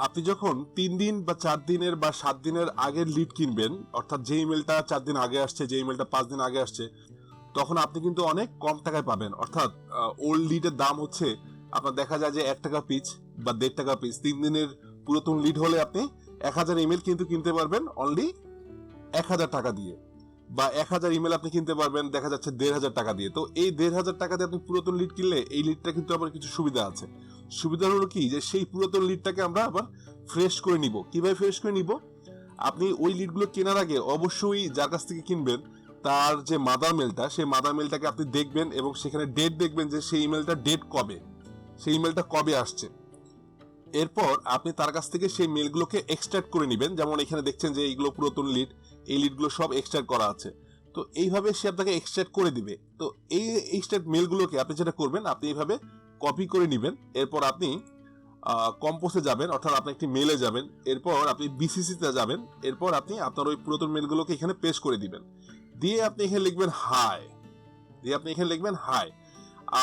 আপনি যখন 3 দিন বা 4 দিনের বা 7 দিনের আগের লিড কিনবেন, অর্থাৎ যে ইমেলটা 4 দিন আগে আসছে, যে ইমেলটা 5 দিন আগে আসছে, তখন আপনি কিন্তু অনেক কম টাকায় পাবেন। অর্থাৎ ওল্ড লিডের দাম হচ্ছে আপনার দেখা যায় যে 1 টাকা পিচ বা 1.5 টাকা পিচ। 3 দিনের পুরাতন লিড হলে আপনি 1000 ইমেল কিন্তু কিনতে পারবেন অনলি 1000 টাকা দিয়ে, বা 1000 ইমেল আপনি কিনতে পারবেন দেখা যাচ্ছে 1500 টাকা দিয়ে। তো এই 1500 টাকা দিয়ে আপনি পুরাতন লিড কিনলে এই লিডটা কিন্তু আবার কিছু সুবিধা আছে। সুবিধা হলো কি, যে সেই পুরাতন লিডটাকে আমরা আবার ফ্রেশ করে নিব। কিভাবে ফ্রেশ করে নিব, আপনি ওই লিডগুলো কেনার আগে অবশ্যই যার কাছ থেকে কিনবেন তার যে মাদার মেলটা, সেই মাদার মেলটাকে আপনি দেখবেন এবং সেখানে ডেট দেখবেন যে সেই ইমেলটা ডেট কবে, সেই ইমেলটা কবে আসছে। এরপর আপনি তার কাছ থেকে সেই মেলগুলোকে এক্সট্রাক্ট করে নেবেন, যেমন এখানে দেখছেন যে এইগুলো পুরাতন লিড, এই লিডগুলো সব এক্সট্রাক্ট করা আছে। তো এইভাবে সে আপনাকে এক্সট্রাক্ট করে দিবে। তো এই এক্সট্রাক্ট মেলগুলোকে আপনি যেটা করবেন, আপনি এইভাবে কপি করে নেবেন। এরপর আপনি কম্পোসে যাবেন, অর্থাৎ আপনি একটি মেলে যাবেন, এরপর আপনি বিসিসিতে যাবেন, এরপর আপনি আপনার ওই পুরাতন মেলগুলোকে এখানে পেস্ট করে দিবেন, দিয়ে আপনি এখানে লিখবেন হাই,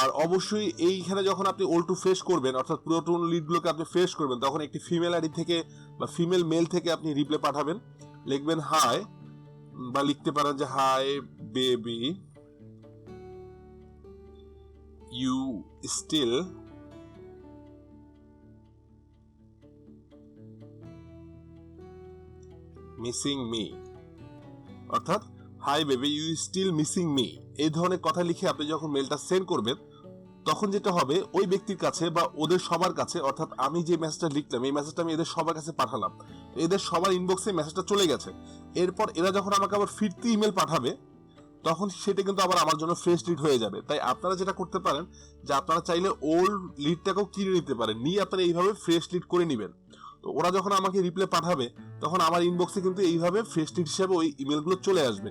আর অবশ্যই এইখানে যখন আপনি ওল্ড টু ফ্রেশ করবেন, অর্থাৎ পুরাতন লিডগুলোকে আপনি ফ্রেশ করবেন, তখন একটি ফিমেল আইডি থেকে বা ফিমেল মেল থেকে আপনি রিপ্লাই পাঠাবেন, লিখবেন হাই, বা লিখতে পারেন যে hi baby, you still missing me, অর্থাৎ hi baby you still missing me, এই ধরনের কথা লিখে আপনি যখন মেলটা সেন্ড করবেন, তখন যেটা হবে ওই ব্যক্তির কাছে বা ওদের সবার কাছে, অর্থাৎ আমি যে মেসেজটা লিখলাম এই মেসেজটা আমি এদের সবার কাছে পাঠালাম, এদের সবার ইনবক্সে মেসেজটা চলে গেছে। এরপর এরা যখন আমাকে আবার ফিরতি ইমেল পাঠাবে, তখন সেটা কিন্তু আবার আমার জন্য ফ্রেশ লিড হয়ে যাবে। তাই আপনারা যেটা করতে পারেন, যে আপনারা চাইলে ওল্ড লিডটাকেও কিনে নিতে পারেন, নিয়ে আপনারা এইভাবে ফ্রেশ লিড করে নেবেন। তো ওরা যখন আমাকে রিপ্লাই পাঠাবে, তখন আমার ইনবক্সে কিন্তু এইভাবে ফ্রেশ লিড হিসেবে ওই ইমেলগুলো চলে আসবে।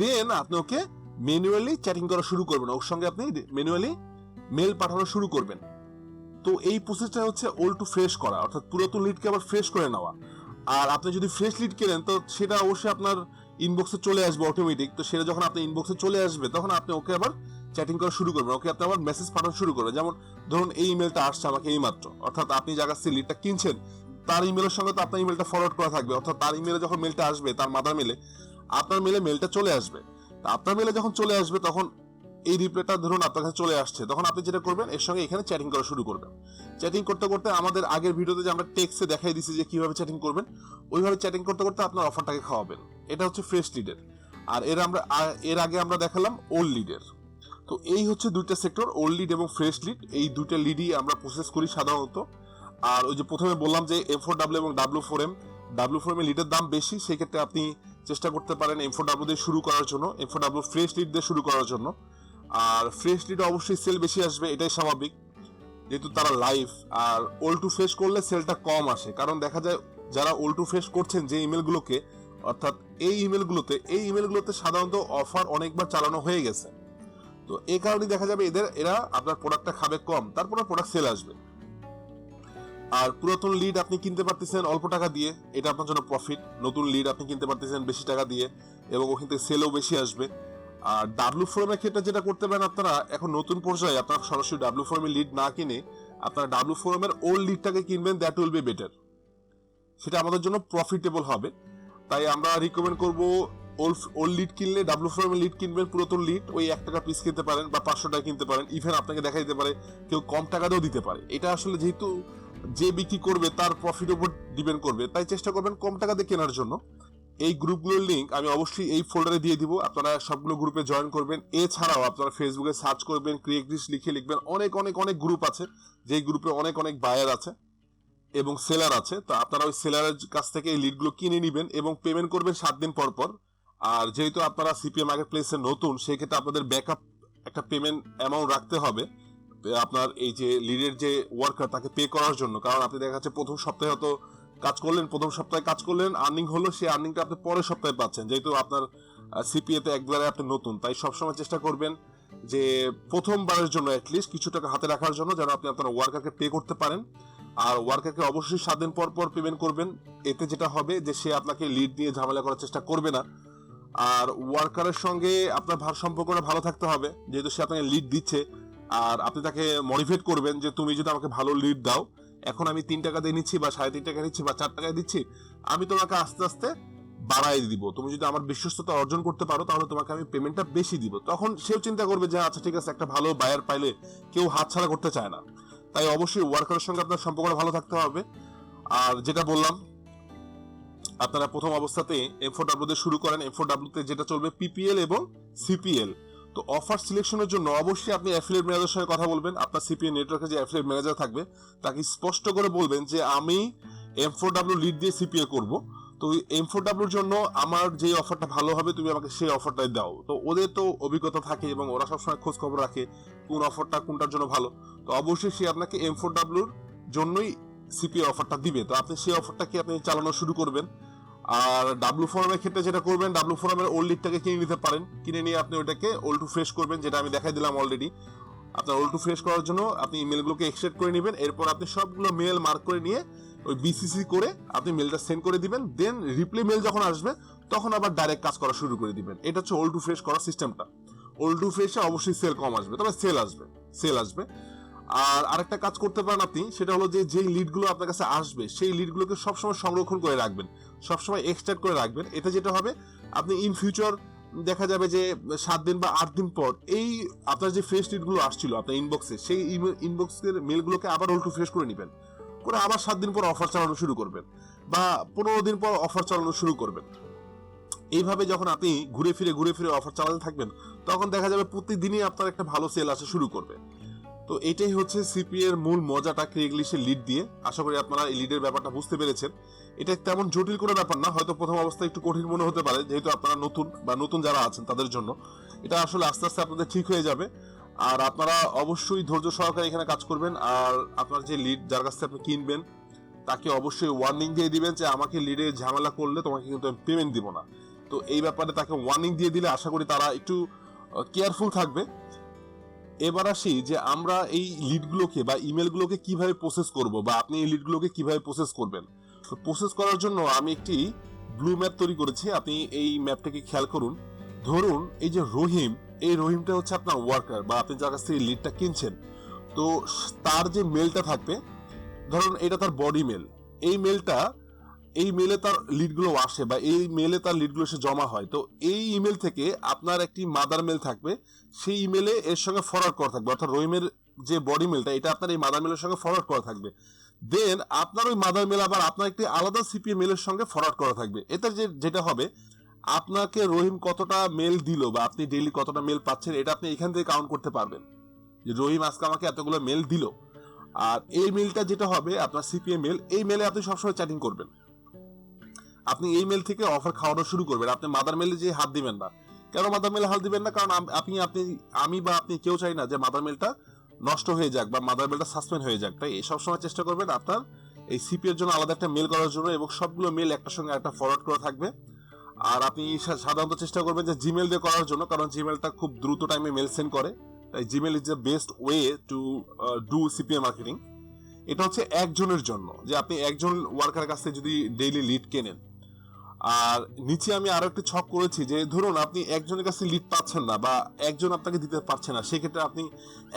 দেন আপনি ওকে ম্যানুয়ালি চ্যাটিং করা শুরু করবেন, ওর সঙ্গে আপনি ম্যানুয়ালি মেল পাঠানো শুরু করবেন। তো এই প্রসেসটা হচ্ছে ওল্ড টু ফ্রেশ করা, অর্থাৎ পুরাতন লিডকে আবার ফ্রেশ করে নেওয়া। আর আপনি যদি ফ্রেশ লিড কেনেন, তো সেটা অবশ্যই আপনার ইনবক্সে চলে আসবে অটোমেটিক। তো সেটা যখন আপনার ইনবক্সে চলে আসবে, তখন আপনি ওকে আবার চ্যাটিং করা শুরু করবেন, ওকে আপনি আবার মেসেজ পাঠানো শুরু করবেন। যেমন ধরুন এই ইমেলটা আসছে আমাকে এই মাত্র, অর্থাৎ আপনি যার কাছ থেকে লিডটা কিনছেন তার ইমেলের সঙ্গে তো আপনার ইমেলটা ফরওয়ার্ড করা থাকবে, অর্থাৎ তার ইমেলে যখন মেলটা আসবে, তার মাদার মেলে আপনার মেলে মেলটা চলে আসবে। তা আপনার মেলে যখন চলে আসবে, তখন এই রিপ্লাইটা ধরুন আপনার কাছে চলে আসছে, তখন আপনি যেটা করবেন এর সঙ্গে এখানে চ্যাটিং করা শুরু করবেন। চ্যাটিং করতে করতে আমাদের আগের ভিডিওতে যে আমরা টেক্সটে দেখাই দিছি যে কিভাবে চ্যাটিং করবেন, ওইভাবে চ্যাটিং করতে করতে আপনার অফারটাকে খাওয়াবেন। এটা হচ্ছে ফ্রেশ লিডের। আর এর আগে আমরা দেখালাম ওল্ড লিডের। তো এই হচ্ছে দুইটা সেক্টর, ওল্ড লিড এবং ফ্রেশ লিড, এই দুইটা লিডই আমরা প্রসেস করি সাধারণত। আর ওই যে প্রথমে বললাম যে M4W এবং W4M এর লিডের দাম বেশি, সেই ক্ষেত্রে আপনি চেষ্টা করতে পারেন M4W দিয়ে শুরু করার জন্য, M4W ফ্রেশ লিড দিয়ে শুরু করার জন্য। আর ফ্রেশ লিড অবশ্যই সেল বেশি আসবে, এটাই স্বাভাবিক, যেহেতু তারা লাইভ। আর ওল্ড টু ফ্রেশ করলে সেলটা কম আসে, কারণ দেখা যায় যারা ওল্ড টু ফ্রেশ করছেন যে ইমেলগুলোকে, অর্থাৎ এই ইমেলগুলোতে সাধারণত অফার অনেকবার চালানো হয়ে গেছে। তো এই কারণে দেখা যাবে এরা আপনার প্রোডাক্টটা খাবে কম, তারপর প্রোডাক্ট সেল আসবে। আর পুরাতন লিড আপনি কিনতে পারতেছেন অল্প টাকা দিয়ে, এটা আপনার জন্য প্রফিট। নতুন লিড আপনি কিনতে পারতেছেন বেশি টাকা দিয়ে এবং ওখান থেকে সেলও বেশি আসবে। আর ডাব্লু ফোরামের ক্ষেত্রে যেটা করতে পারেন আপনারা, এখন নতুন পর্যায়ে আপনারা সরাসরি ডাব্লু ফোরামের লিড না কিনে আপনারা ডাব্লু ফোরামের ওল্ড লিডটাকে কিনবেন, দ্যাট উইল বি বেটার। সেটা আমাদের জন্য প্রফিটেবল হবে। তাই আমরা রিকমেন্ড করব ওল্ড লিড কিনলে ডাব্লু ফোরামের লিড কিনবেন। পুরাতন লিড ওই 1 টাকা পিস কিনতে পারেন বা 500 টাকা কিনতে পারেন, ইভেন আপনাকে দেখা দিতে পারে কেউ কম টাকাতেও দিতে পারে। এটা আসলে যেহেতু যে বিক্রি করবে তার প্রফিট উপর ডিপেন্ড করবে, তাই চেষ্টা করবেন কম টাকা দিয়ে কেনার জন্য। এই গ্রুপগুলোর লিঙ্ক আমি অবশ্যই এই ফোল্ডারে দিয়ে দিব, আপনারা সবগুলো গ্রুপে জয়েন করবেন। এছাড়াও আপনারা ফেসবুকে সার্চ করবেন ক্রিয়েগলিস্ট লিখে লিখবেন, অনেক অনেক অনেক গ্রুপ আছে, যেই গ্রুপে অনেক অনেক বায়ার আছে এবং সেলার আছে। তো আপনারা ওই সেলারের কাছ থেকে এই লিডগুলো কিনে নেবেন এবং পেমেন্ট করবেন 7 দিন পর পর। আর যেহেতু আপনারা সিপিএম মার্কেট প্লেসে নতুন, সেই ক্ষেত্রে আপনাদের ব্যাকআপ একটা পেমেন্ট অ্যামাউন্ট রাখতে হবে আপনার এই যে লিডের যে ওয়ার্কার তাকে পে করার জন্য। কারণ আপনি দেখা যাচ্ছে প্রথম সপ্তাহে হয়তো কাজ করলেন, আর্নিং হলো, সেই আর্নিংটা আপনি পরের সপ্তাহে পাচ্ছেন। যেহেতু আপনার সিপিএ তে একবারে আপনি নতুন, তাই সবসময় চেষ্টা করবেন যে প্রথমবারের জন্য অ্যাটলিস্ট কিছু টাকা হাতে রাখার জন্য, যেন আপনি আপনার ওয়ার্কারকে পে করতে পারেন। আর ওয়ার্কারকে অবশ্যই 7 দিন পর পর পেমেন্ট করবেন। এতে যেটা হবে যে সে আপনাকে লিড নিয়ে ঝামেলা করার চেষ্টা করবে না। আর ওয়ার্কারের সঙ্গে আপনার সম্পর্কটা ভালো থাকতে হবে, যেহেতু সে আপনাকে লিড দিচ্ছে। আর আপনি তাকে মোটিভেট করবেন যে তুমি যদি আমাকে ভালো লিড দাও, এখন আমি 3 টাকা দিয়ে নিচ্ছি বা 3.5 টাকা নিচ্ছি বা 4 টাকায় দিচ্ছি, আমি তোমাকে আস্তে আস্তে বাড়াই দিব। তুমি যদি আমার বিশ্বস্ততা অর্জন করতে পারো তাহলে তোমাকে আমি পেমেন্টটা বেশি দিব। তখন সেও চিন্তা করবে যে আচ্ছা ঠিক আছে, একটা ভালো বায়ার পাইলে কেউ হাতছাড়া করতে চায় না। তাই অবশ্যই ওয়ার্কারের সঙ্গে আপনার সম্পর্কটা ভালো থাকতে হবে। আর যেটা বললাম, আপনারা প্রথম অবস্থাতে M4W দিয়ে শুরু করেন। M4W তে যেটা চলবে পিপিএল এবং সিপিএল। তো অফার সিলেকশনের জন্য অবশ্যই আপনি অ্যাফিলিয়েট ম্যানেজারের সঙ্গে কথা বলবেন। আপনার সিপিএ নেটওয়ার্কে যে অ্যাফিলিয়েট ম্যানেজার থাকবে তাকে স্পষ্ট করে বলবেন যে আমি M4W লিড দিয়ে সিপিএ করব। তো M4W জন্য আমার যে অফারটা ভালো হবে তুমি আমাকে সেই অফারটাই দাও। তো ওদের তো অভিজ্ঞতা থাকে এবং ওরা সবসময় খোঁজ খবর রাখে কোন অফারটা কোনটার জন্য ভালো। তো অবশ্যই সে আপনাকে M4W জন্যই সিপিএ অফারটা দিবে। তো আপনি সেই অফারটাকে আপনি চালানো শুরু করবেন। আর ডাব্লু ফোরামের ক্ষেত্রে যেটা করবেন, ডাব্লু ফোরামের ওল্ড লিডটাকে কিনে নিতে পারেন। কিনে নিয়ে আপনি ওইটাকে ওল্ড টু ফ্রেশ করবেন, যেটা আমি দেখাই দিলাম অলরেডি। আপনার ওল্ড টু ফ্রেশ করার জন্য আপনি ইমেলগুলোকে এক্সট্রাক্ট করে নেবেন। এরপর আপনি সবগুলো মেল মার্ক করে নিয়ে ওই বিসিসি করে আপনি মেলটা সেন্ড করে দিবেন। দেন রিপ্লাই মেল যখন আসবে তখন আবার ডাইরেক্ট কাজ করা শুরু করে দিবেন। এটা হচ্ছে ওল্ড টু ফ্রেশ করার সিস্টেমটা। ওল্ড টু ফ্রেশে অবশ্যই সেল কম আসবে, তবে সেল আসবে। আর আরেকটা কাজ করতে পারেন আপনি, সেটা হলো যে যেই লিডগুলো আপনার কাছে আসবে সেই লিডগুলোকে সবসময় সংরক্ষণ করে রাখবেন, সবসময় এক্সট্রাক্ট করে রাখবেন। এতে যেটা হবে আপনি ইন ফিউচার দেখা যাবে যে 7 দিন বা 8 দিন পর এই আপনার যে ফ্রেশ লিডগুলো আসছিল আপনার ইনবক্সে, সেই ইনবক্সের মেলগুলোকে আবার ওল্ড টু ফ্রেশ করে নেবেন, করে আবার 7 দিন পর অফার চালানো শুরু করবেন বা 15 দিন পর অফার চালানো শুরু করবেন। এইভাবে যখন আপনি ঘুরে ফিরে অফার চালাতে থাকবেন, তখন দেখা যাবে প্রতিদিনই আপনার একটা ভালো সেল আসা শুরু করবে। তো এটাই হচ্ছে সিপিএ এর মূল মজাটা ক্রিয়েগলিস্টের লিড দিয়ে। আশা করি আপনারা এই লিডের ব্যাপারটা বুঝতে পেরেছেন। এটা তেমন জটিল কোনো ব্যাপার না, হয়তো প্রথম অবস্থায় একটু কঠিন মনে হতে পারে, যেহেতু আপনারা নতুন বা নতুন যারা আছেন তাদের জন্য। এটা আসলে আস্তে আস্তে আপনাদের ঠিক হয়ে যাবে। আর আপনারা অবশ্যই ধৈর্য সহকারে এখানে কাজ করবেন। আর আপনার যে লিড যার কাছ থেকে আপনি কিনবেন তাকে অবশ্যই ওয়ার্নিং দিয়ে দিবেন যে আমাকে লিডে ঝামেলা করলে তোমাকে কিন্তু আমি পেমেন্ট দিব না। তো এই ব্যাপারে তাকে ওয়ার্নিং দিয়ে দিলে আশা করি তারা একটু কেয়ারফুল থাকবে। এবার আসি যে আমরা এই লিডগুলোকে বা ইমেলগুলোকে কিভাবে প্রসেস করব, বা আপনি এই লিডগুলোকে কিভাবে প্রসেস করবেন। তো প্রসেস করার জন্য আমি একটি ব্লু ম্যাপ তৈরি করেছি। আপনি এই ম্যাপটাকে খেয়াল করুন। ধরুন এই যে রহিম, এই রহিমটা হচ্ছে আপনার ওয়ার্কার বা আপনি যার কাছ থেকে লিডটা কিনছেন। তো তার যে মেলটা থাকবে, ধরুন এটা তার বডি মেল। এই মেলে তার লিডগুলো আসে বা এই মেলে তার লিডগুলো এসে জমা হয়। তো এই ইমেল থেকে আপনার একটি মাদার মেল থাকবে, সেই ইমেলে এর সঙ্গে ফরওয়ার্ড করা থাকবে, অর্থাৎ রহিমের যে বডি মেলটা এটা আপনার এই মাদার মেলের সঙ্গে ফরওয়ার্ড করা থাকবে। দেন আপনার ওই মাদার মেল আবার আপনার একটি আলাদা সিপিএ মেলের সঙ্গে ফরওয়ার্ড করা থাকবে। এতে যেটা হবে, আপনাকে রহিম কতটা মেল দিল বা আপনি ডেইলি কতটা মেল পাচ্ছেন এটা আপনি এখান থেকে কাউন্ট করতে পারবেন যে রহিম আজকে আমাকে এতগুলো মেল দিল। আর এই মেলটা যেটা হবে আপনার সিপিএ মেল, এই মেলে আপনি সবসময় চ্যাটিং করবেন। আপনি এই মেল থেকে অফার খাওয়ানো শুরু করবেন। আপনি মাদার মেলে যে হাত দিবেন না। কেন মাদার মেলে হাত দিবেন না? কারণ আমি বা আপনি কেউ চাই না যে মাদার মেলটা নষ্ট হয়ে যাক বা মাদার মেলটা সাসপেন্ড হয়ে যাক। তাই সবসময় চেষ্টা করবেন আপনার এই সিপি এর জন্য আলাদা একটা মেল করার জন্য, এবং সবগুলো মেল একটার সঙ্গে একটা ফরওয়ার্ড করা থাকবে। আর আপনি সাধারণত চেষ্টা করবেন যে জিমেল দিয়ে করার জন্য, কারণ জিমেলটা খুব দ্রুত টাইমে মেল সেন্ড করে। তাই Gmail is the best way to do CPA marketing. এটা হচ্ছে একজনের জন্য, যে আপনি একজন ওয়ার্কারের কাছে যদি ডেইলি লিড কেনেন। আর নিচে আমি আরো একটা ছক করেছি যে ধরুন আপনি একজনের কাছে লিড পাচ্ছেন না বা একজন আপনাকে দিতে পারছে না, সেক্ষেত্রে আপনি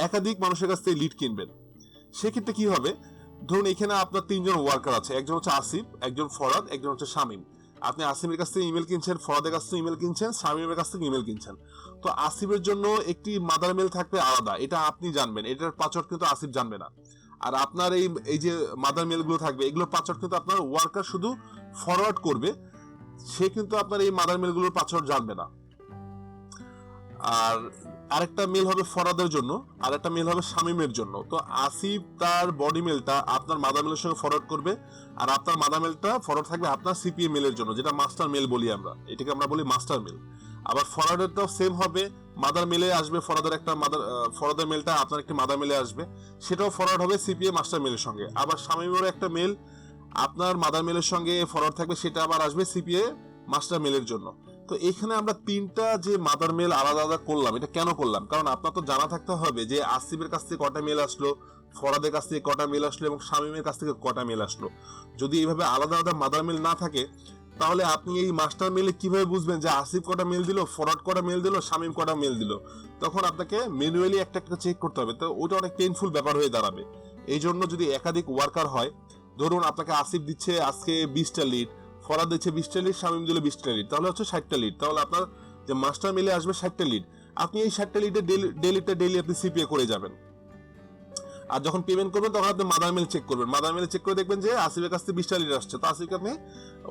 একাধিক মানুষের কাছ থেকে লিড কিনবেন। সেক্ষেত্রে কি হবে, ধরুন এখানে আপনার 3জন ওয়ার্কার আছে, একজন হচ্ছে আসিফ, একজন ফরাদ, একজন হচ্ছে শামীম। আপনি আসিফের কাছ থেকে ইমেল কিনছেন, ফরাদের কাছ থেকে ইমেল কিনছেন, শামীমের কাছ থেকে ইমেল কিনছেন। তো আসিফের জন্য একটি মাদার মেল থাকবে আলাদা, এটা আপনি জানবেন, এটার পাসওয়ার্ড কিন্তু আসিফ জানবে না। আর আপনার এই যে মাদার মেল গুলো থাকবে, এগুলোর পাসওয়ার্ড কিন্তু আপনার ওয়ার্কার শুধু ফরওয়ার্ড করবে, সে কিন্তু আপনার এই মাদার মেল গুলোর পাসওয়ার্ড জানবে না। আর আরেকটা মেল হবে ফরাদের জন্য, আর একটা মেল হবে শামীমের জন্য। তো আসিফ তার বডি মেলটা আপনার মাদার মেলের সঙ্গে ফরওয়ার্ড করবে, আর আপনার মাদার মেলটা ফরওয়ার্ড থাকবে আপনার সিপিএ মেলের জন্য, যেটা মাস্টার মেল বলি আমরা, এটাকে আমরা বলি মাস্টার মেল। আবার ফরওয়ার্ডেরটাও সেম হবে, মাদার মেলে আসবে ফরওয়ার্ডের মেলটা আপনার একটি মাদার মেলে আসবে, সেটাও ফরওয়ার্ড হবে সিপিএ মাস্টার মেলের সঙ্গে। আবার শামীমেরও একটা মেল আপনার মাদার মেলের সঙ্গে ফরওয়ার্ড থাকবে, সেটা আবার আসবে সিপিএ মাস্টার মেলের জন্য। তো এখানে আমরা 3টা যে মাদার মেল আলাদা আলাদা করলাম, এটা কেন করলাম, কারণ আপনার তো জানা থাকতে হবে যে আসিফের কাছ থেকে কটা মেল আসলো, ফরাদের কাছ থেকে কটা মেল আসলো এবং শামীমের কাছ থেকে কটা মেল আসলো। যদি এইভাবে আলাদা আলাদা মাদার মেল না থাকে, তাহলে আপনি এই মাস্টার মেলে কিভাবে বুঝবেন যে আসিফ কটা মেল দিল, ফরওয়ার্ড কটা মেল দিল, শামীম কটা মেল দিল? তখন আপনাকে ম্যানুয়ালি একটা একটা চেক করতে হবে, তো ওটা অনেক পেইনফুল ব্যাপার হয়ে দাঁড়াবে। এই জন্য যদি একাধিক ওয়ার্কার হয়, ধরুন আপনাকে আসিফ দিচ্ছে আজকে 20টা লিড, ফরাদ দিচ্ছে 20টা লিড, শামীম দিল 20টা লিড, তাহলে হচ্ছে 60টা লিড। তাহলে আপনার যে মাস্টার মেলে আসবে 60টা লিড, আপনি এই 60টা লিডের ডেলি আপনি সিপিএ করে যাবেন। আর যখন পেমেন্ট করবেন তখন আপনি মাদার মেল চেক করবেন, মাদার মেল চেক করে দেখবেন যে আসিফের কাছ থেকে 20টা লিড আসছে, তো আসিফকে আপনি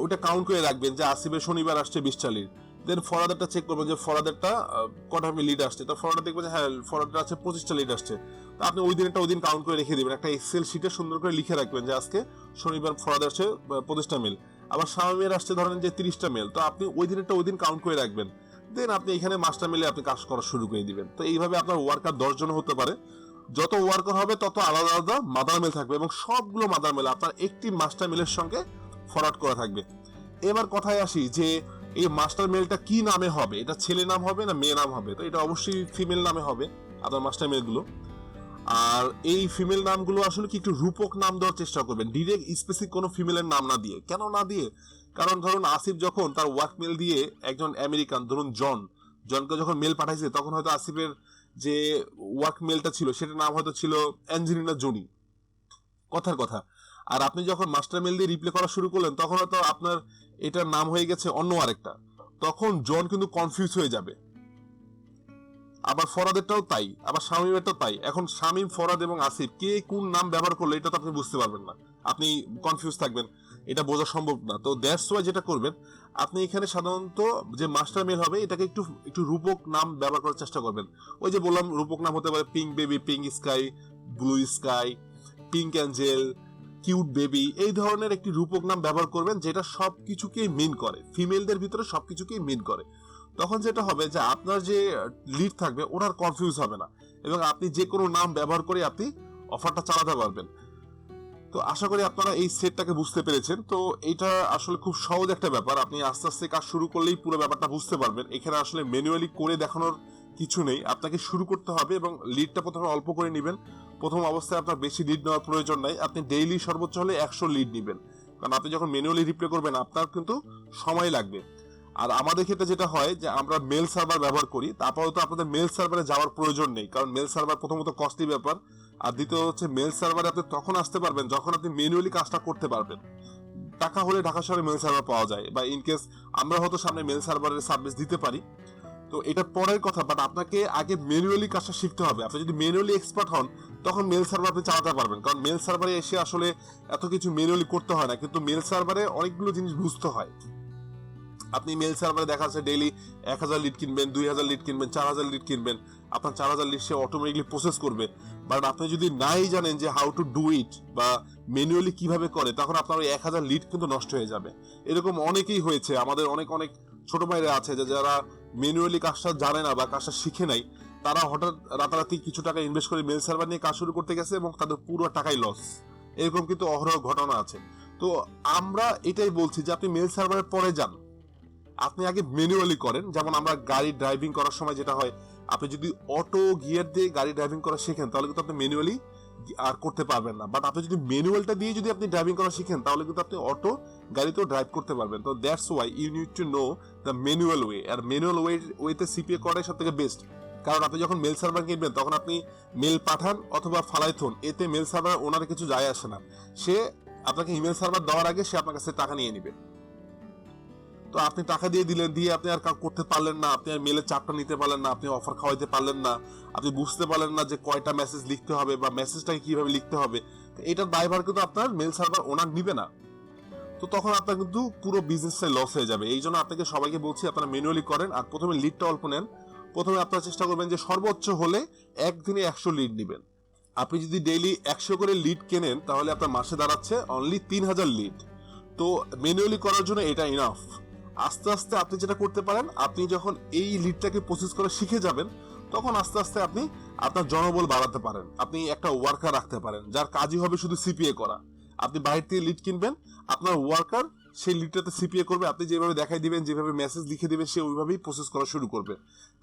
ওটা কাউন্ট করে রাখবেন যে আসিফের শনিবার আসছে 20টা লিড। দেন ফরাদেরটা চেক করবেন যে ফরাদেরটা কটা লিড আসছে, তো ফরাদের দেখবেন যে হ্যাঁ ফরাদের আছে 25টা লিড আসছে, তো আপনি ওই দিনটা ওই দিন কাউন্ট করে রেখে দিবেন, একটা এক্সেল শিটে সুন্দর করে লিখে রাখবেন যে আজকে শনিবার ফরাদের আসছে 25টা মেল, আবার শামীমের আসছে ধরেন যে 30টা মেল, তো আপনি ওই দিনটা ওই দিন কাউন্ট করে রাখবেন। দেন আপনি এখানে মাস্টার মেলে আপনি কাজ করা শুরু করে দিবেন। তো এইভাবে আপনার ওয়ার্কার 10 জন হতে পারে, যত ওয়ার্কার হবে তত আলাদা আলাদা মাদার মেল থাকবে এবং সবগুলো মাদার মেল আপনার একটি মাস্টার মেলের সঙ্গে ফরওয়ার্ড করা থাকবে। এবার কথায় আসি যে এই মাস্টার মেলটা কি নামে হবে, এটা ছেলে নাম হবে না মেয়ে নাম হবে? তো এটা অবশ্যই ফিমেল নামে হবে আপনার মাস্টার মেলগুলো। আর এই ফিমেল নামগুলো আসলে কি একটু রূপক নাম দেওয়ার চেষ্টা করবেন, ডিরেক্ট স্পেসিফিক কোনো ফিমেলের নাম না দিয়ে। কেন না দিয়ে? কারণ ধরুন আসিফ যখন তার ওয়ার্ক মেল দিয়ে একজন আমেরিকান, ধরুন জনকে যখন মেল পাঠাইছে, তখন হয়তো আসিফের যে ওয়ার্ক মেলটা ছিল সেটার নাম হয়তো ছিল অ্যাঞ্জেলিনা জোনি, কথার কথা। আর আপনি যখন মাস্টার মেল দিয়ে রিপ্লে করা শুরু করলেন, তখন হয়তো আপনার এটার নাম হয়ে গেছে অন্য আরেকটা, তখন জন কিন্তু কনফিউজ হয়ে যাবে। আবার ফরাদেরটাও তাই, আবার শামীমেরটাও তাই। এখন শামীম, ফরাদ এবং আসিফ কে কোন নাম ব্যবহার করলে এটা তো আপনি বুঝতে পারবেন না, আপনি কনফিউজ থাকবেন, এটা বোঝা সম্ভব না। তো দ্যাটস ওয়াই যেটা করবেন, আপনি এখানে সাধারণত যে মাস্টার মেল হবে এটাকে একটু একটু রূপক নাম ব্যবহার করার চেষ্টা করবেন। ওই যে বললাম, রূপক নাম হতে পারে pink baby, pink sky, blue sky, pink Angel, cute baby, এই ধরনের একটি রূপক নাম ব্যবহার করবেন যেটা সবকিছুকেই মিন করে, ফিমেলদের ভিতরে সবকিছুকেই মিন করে। তখন যেটা হবে যে আপনার যে লিড থাকবে ওনার কনফিউজ হবে না এবং আপনি যে কোনো নাম ব্যবহার করে আপনি অফারটা চালাতে পারবেন। তো আশা করি আপনারা এই সেটটাকে বুঝতে পেরেছেন। তো এটা আসলে খুব সহজ একটা ব্যাপার, আপনি আস্তে আস্তে কাজ শুরু করলেই পুরো ব্যাপারটা বুঝতে পারবেন। এখানে আসলে ম্যানুয়ালি করে দেখানোর কিছু নেই, আপনাকে শুরু করতে হবে এবং লিডটা প্রথমে অল্প করে নেবেন। প্রথম অবস্থায় আপনার বেশি লিড নেওয়ার প্রয়োজন নাই, আপনি ডেইলি সর্বোচ্চ হলে 100 লিড নেবেন, কারণ আপনি যখন ম্যানুয়ালি রিপ্লে করবেন আপনার কিন্তু সময় লাগবে। আর আমাদের ক্ষেত্রে যেটা হয় যে আমরা মেল সার্ভার ব্যবহার করি, তারপরে তো আপনাদের মেল সার্ভারে যাওয়ার প্রয়োজন নেই, কারণ মেল সার্ভার প্রথমত কস্টলি ব্যাপার, আর দ্বিতীয় হচ্ছে মেল সার্ভারে আপনি তখন আসতে পারবেন যখন আপনি ম্যানুয়ালি কাজটা করতে পারবেন। টাকা হলে ঢাকা শহরে মেল সার্ভার পাওয়া যায়, বা ইনকেস আমরা হয়তো সামনে মেল সার্ভারের সার্ভিস দিতে পারি, তো এটা পরের কথা। বাট আপনাকে আগে ম্যানুয়ালি কাজটা শিখতে হবে। আপনি যদি ম্যানুয়ালি এক্সপার্ট হন তখন মেল সার্ভার আপনি চালাতে পারবেন, কারণ মেল সার্ভারে এসে আসলে এত কিছু ম্যানুয়ালি করতে হয় না, কিন্তু মেল সার্ভারে অনেকগুলো জিনিস বুঝতে হয়। আপনি মেল সার্ভারে দেখা যাচ্ছে ডেইলি 1000 লিড কিনবেন, 2000 লিড কিনবেন, 4000 লিড কিনবেন, আপনার 4000 লিড সে অটোমেটিকলি প্রসেস করবে। বাট আপনি যদি নাই জানেন যে হাউ টু ডু ইট বা ম্যানুয়ালি কিভাবে করে, তখন আপনার ওই 1000 লিড কিন্তু নষ্ট হয়ে যাবে। এরকম অনেকেই হয়েছে, আমাদের অনেক অনেক ছোট ভাইরা আছে যে যারা ম্যানুয়ালি কাজটা জানে না বা কাজটা শিখে নাই, তারা হঠাৎ রাতারাতি কিছু টাকা ইনভেস্ট করে মেল সার্ভার নিয়ে কাজ শুরু করতে গেছে এবং তাদের পুরো টাকাই লস। এরকম কিন্তু অহরহ ঘটনা আছে। তো আমরা এটাই বলছি যে আপনি মেল সার্ভারের পরে যান, আপনি আগে ম্যানুয়ালি করেন। যেমন আমরা গাড়ি ড্রাইভিং করার সময় যেটা হয়, আপনি যদি অটো গিয়ার দিয়ে গাড়ি ড্রাইভিং করা শেখেন তাহলে কিন্তু আপনি ম্যানুয়ালি আর করতে পারবেন না। বাট আপনি যদি ম্যানুয়ালটা দিয়ে যদি আপনি ড্রাইভিং করা শিখেন তাহলে কিন্তু আপনি অটো গাড়িতেও ড্রাইভ করতে পারবেন। তো that's why you need to know the manual way. আর ম্যানুয়াল ওয়েতে সিপিএ করাই সব থেকে বেস্ট। কারণ আপনি যখন মেল সার্ভার কিনবেন তখন আপনি মেল পাঠান অথবা ফালাইথন, এতে মেল সার্ভার ওনার কিছু যায় আসে না। সে আপনাকে ইমেল সার্ভার দেওয়ার আগে সে আপনার কাছে টাকা নিয়ে নেবে। তো আপনি টাকা দিয়ে দিলেন, দিয়ে আপনি আর করতে পারলেন না, আপনি আর মেলের চাপটা নিতে পারলেন না, আপনি অফার খাওয়াইতে পারলেন না, আপনি বুঝতে পারলেন না যে কয়টা মেসেজ লিখতে হবে বা মেসেজটাকে কিভাবে লিখতে হবে, এটার দায়ভার কিন্তু আপনার মেল সার্ভার ওনার নিবে না। তো তখন আপনার কিন্তু পুরো বিজনেসটাই লস হয়ে যাবে। এই জন্য আপনাকে সবাইকে বলছি আপনারা ম্যানুয়ালি করেন। আর প্রথমে লিডটা অল্প নেন। প্রথমে আপনারা চেষ্টা করবেন যে সর্বোচ্চ হলে একদিনে 100 লিড নেবেন। আপনি যদি ডেইলি 100 করে লিড কেনেন তাহলে আপনার মাসে দাঁড়াচ্ছে অনলি 3000 লিড। তো ম্যানুয়ালি করার জন্য এটা ইনাফ। আস্তে আস্তে আপনি যেটা করতে পারেন, আপনি যখন এই লিডটাকে প্রসেস করে শিখে যাবেন তখন আস্তে আস্তে আপনি আপনার জনবল বাড়াতে পারেন। আপনি একটা ওয়ার্কার রাখতে পারেন যার কাজই হবে শুধু সিপিএ করা। আপনি বাইরে থেকে লিড কিনবেন, আপনার ওয়ার্কার সেই লিডটাতে সিপিএ করবে, আপনি যেভাবে দেখাই দিবেন, যেভাবে মেসেজ লিখে দিবেন সে ওইভাবেই প্রসেস করা শুরু করবে।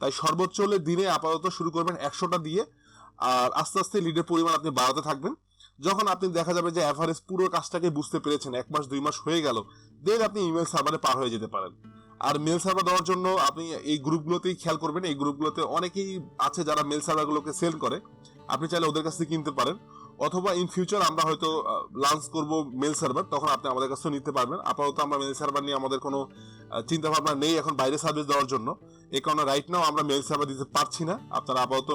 তাই সর্বোচ্চ হলে দিনে আপাতত শুরু করবেন 100টা দিয়ে, আর আস্তে আস্তে লিডের পরিমাণ আপনি বাড়াতে থাকবেন। যখন আপনি দেখা যাবে যে এভারেজ পুরো কাজটাকে বুঝতে পেরেছেন, 1 মাস 2 মাস হয়ে গেল, দেন আপনি ইমেল সার্ভারে পার হয়ে যেতে পারেন। আর মেল সার্ভার দেওয়ার জন্য আপনি এই গ্রুপগুলোতেই খেয়াল করবেন। এই গ্রুপগুলোতে অনেকেই আছে যারা মেল সার্ভারগুলোকে সেল করে, আপনি চাইলে ওদের কাছ থেকে কিনতে পারেন। অথবা ইন ফিউচার আমরা হয়তো লঞ্চ করব মেল সার্ভার, তখন আপনি আমাদের কাছে নিতে পারবেন। আপাতত আমরা মেল সার্ভার নিয়ে আমাদের কোনো চিন্তা ভাবনা নেই এখন বাইরে সার্ভিস দেওয়ার জন্য। এই কারণে রাইট নাও আমরা মেল সার্ভার দিতে পারছি না। আপনারা আপাতত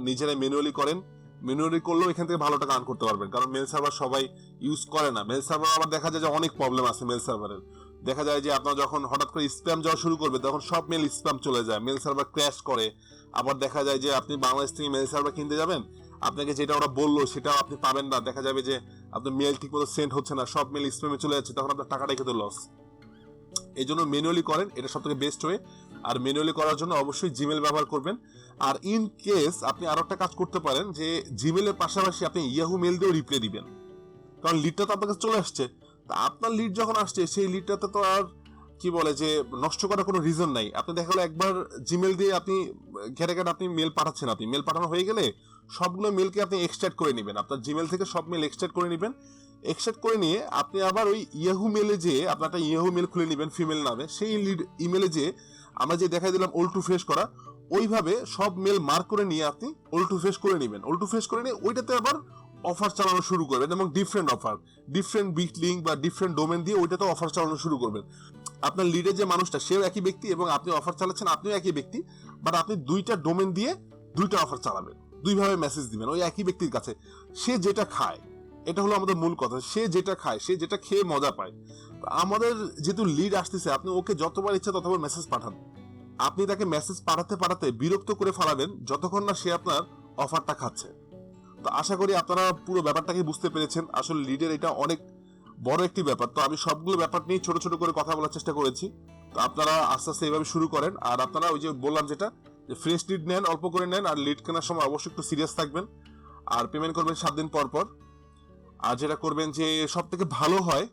নিজেরাই ম্যানুয়ালি করেন। ম্যানুয়ালি করলেও এখান থেকে ভালো টাকা আর্ন করতে পারবেন, কারণ মেল সার্ভার সবাই ইউজ করে না। মেল সার্ভার আবার দেখা যায় যে অনেক প্রবলেম আছে মেল সার্ভারের। দেখা যায় যে আপনার যখন হঠাৎ করে স্প্যাম যাওয়া শুরু করবে তখন সব মেল স্প্যাম চলে যায়, মেল সার্ভার ক্র্যাশ করে। আবার দেখা যায় যে আপনি বাংলাদেশ থেকে মেল সার্ভার কিনতে যাবেন, আপনাকে যেটা ওরা বললো সেটাও আপনি পাবেন না। দেখা যাবে যে আপনার মেল ঠিক মতো সেন্ড হচ্ছে না, সব মেল স্প্যামে চলে যাচ্ছে, তখন আপনার টাকাটাই কিন্তু লস। এই জন্য ম্যানুয়ালি করেন, এটা সব থেকে বেস্ট ওয়ে। আর ম্যানুয়ালি করার জন্য অবশ্যই জিমেল ব্যবহার করবেন। আর ইন কেস আপনি আরো একটা কাজ করতে পারেন যে জিমেলের পাশাপাশি আপনি ইয়াহু মেল দিয়েও রিপ্লাই দিবেন, কারণ লিডটা তো আপনার কাছে চলে আসছে। তা আপনার লিড যখন আসছে সেই লিডটাতে তো আর কি বলে যে নষ্ট করার কোনো রিজন নাই। আপনি দেখা গেলো একবার জিমেল দিয়ে আপনি ঘেরে ঘেরে আপনি মেল পাঠাচ্ছেন, আপনি মেল পাঠানো হয়ে গেলে সবগুলো মেলকে আপনি এক্সট্রাক্ট করে নেবেন, আপনার জিমেল থেকে সব মেল এক্সট্রাক্ট করে নেবেন। এক্সট্রাক্ট করে নিয়ে আপনি আবার ওই ইয়াহু মেলে যে আপনার একটা ইয়াহু মেল খুলে নেবেন ফিমেল নামে, সেই লিড ইমেলে যে আমরা যে দেখাই দিলাম ওল টু ফেস করা, ওইভাবে সব মেল মার্ক করে নিয়ে আপনি ওল টু ফেস করে নেবেন। ওল টু ফেস করে নিয়ে ওইটাতে আবার অফার চালানো শুরু করবেন, এবং different offer, different bit link বা ডিফারেন্ট ডোমেন দিয়ে ওইটাতে অফার চালানো শুরু করবেন। আপনার লিডের যে মানুষটা সেও একই ব্যক্তি এবং আপনি অফার চালাচ্ছেন আপনিও একই ব্যক্তি, বাট আপনি 2টা ডোমেন দিয়ে 2টা অফার চালাবেন, 2ভাবে মেসেজ দিবেন ওই একই ব্যক্তির কাছে। সে যেটা খায়, এটা হলো আমাদের মূল কথা, সে যেটা খায়, সে যেটা খেয়ে মজা পায়। আমাদের যেহেতু লিড আসতেছে, আপনি ওকে যতবার ইচ্ছা ততবার মেসেজ পাঠান। আপনি তাকে মেসেজ পাঠাতে পাঠাতে বিরক্ত করে ফেলাবেন যতক্ষণ না সে আপনার অফারটা খাচ্ছে। তো আশা করি আপনারা পুরো ব্যাপারটাকে বুঝতে পেরেছেন। আসলে লিডের এটা অনেক বড় একটি ব্যাপার। তো আমি সবগুলো ব্যাপার নিয়ে ছোট ছোট করে কথা বলার চেষ্টা করেছি। তো আপনারা আস্তে আস্তে এইভাবে শুরু করেন। আর আপনারা ওই যে বললাম যেটা, যে ফ্রেশ লিড নেন, অল্প করে নেন। আর লিড কেনার সময় অবশ্যই একটু সিরিয়াস থাকবেন, আর পেমেন্ট করবেন 7 দিন পর পর। আর যেটা করবেন যে সব থেকে ভালো হয়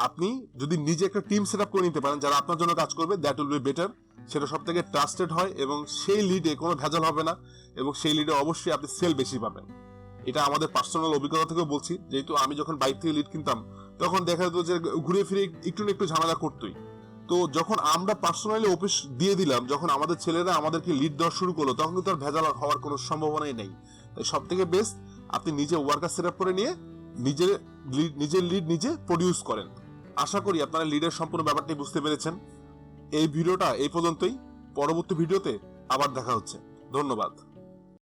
আপনি যদি নিজে একটা টিম সেট আপ করে নিতে পারেন যারা আপনার জন্য কাজ করবে, দ্যাট উইল বি বেটার। সেটা সব থেকে ট্রাস্টেড হয় এবং সেই লিডে কোনো ভেজাল হবে না, এবং সেই লিডে অবশ্যই আপনি সেল বেশি পাবেন। এটা আমাদের পার্সোনাল অভিজ্ঞতা থেকে বলছি, যেহেতু আমি যখন বাইক থেকে লিড কিনতাম তখন দেখা যেত যে ঘুরে ফিরে একটু না একটু ঝামেলা করতোই। তো যখন আমরা পার্সোনালি অফিস দিয়ে দিলাম, যখন আমাদের ছেলেরা আমাদেরকে লিড দেওয়া শুরু করলো, তখন কিন্তু আর ভেজাল হওয়ার কোনো সম্ভাবনাই নেই। তাই সব থেকে বেস্ট আপনি নিজে ওয়ার্কার সেট আপ করে নিয়ে নিজের লিড নিজে প্রডিউস করেন। আশা করি আপনারা লিডের সম্পূর্ণ ব্যাপারটি বুঝতে পেরেছেন। এই ভিডিওটা এই পর্যন্তই, পরবর্তী ভিডিওতে আবার দেখা হচ্ছে। ধন্যবাদ।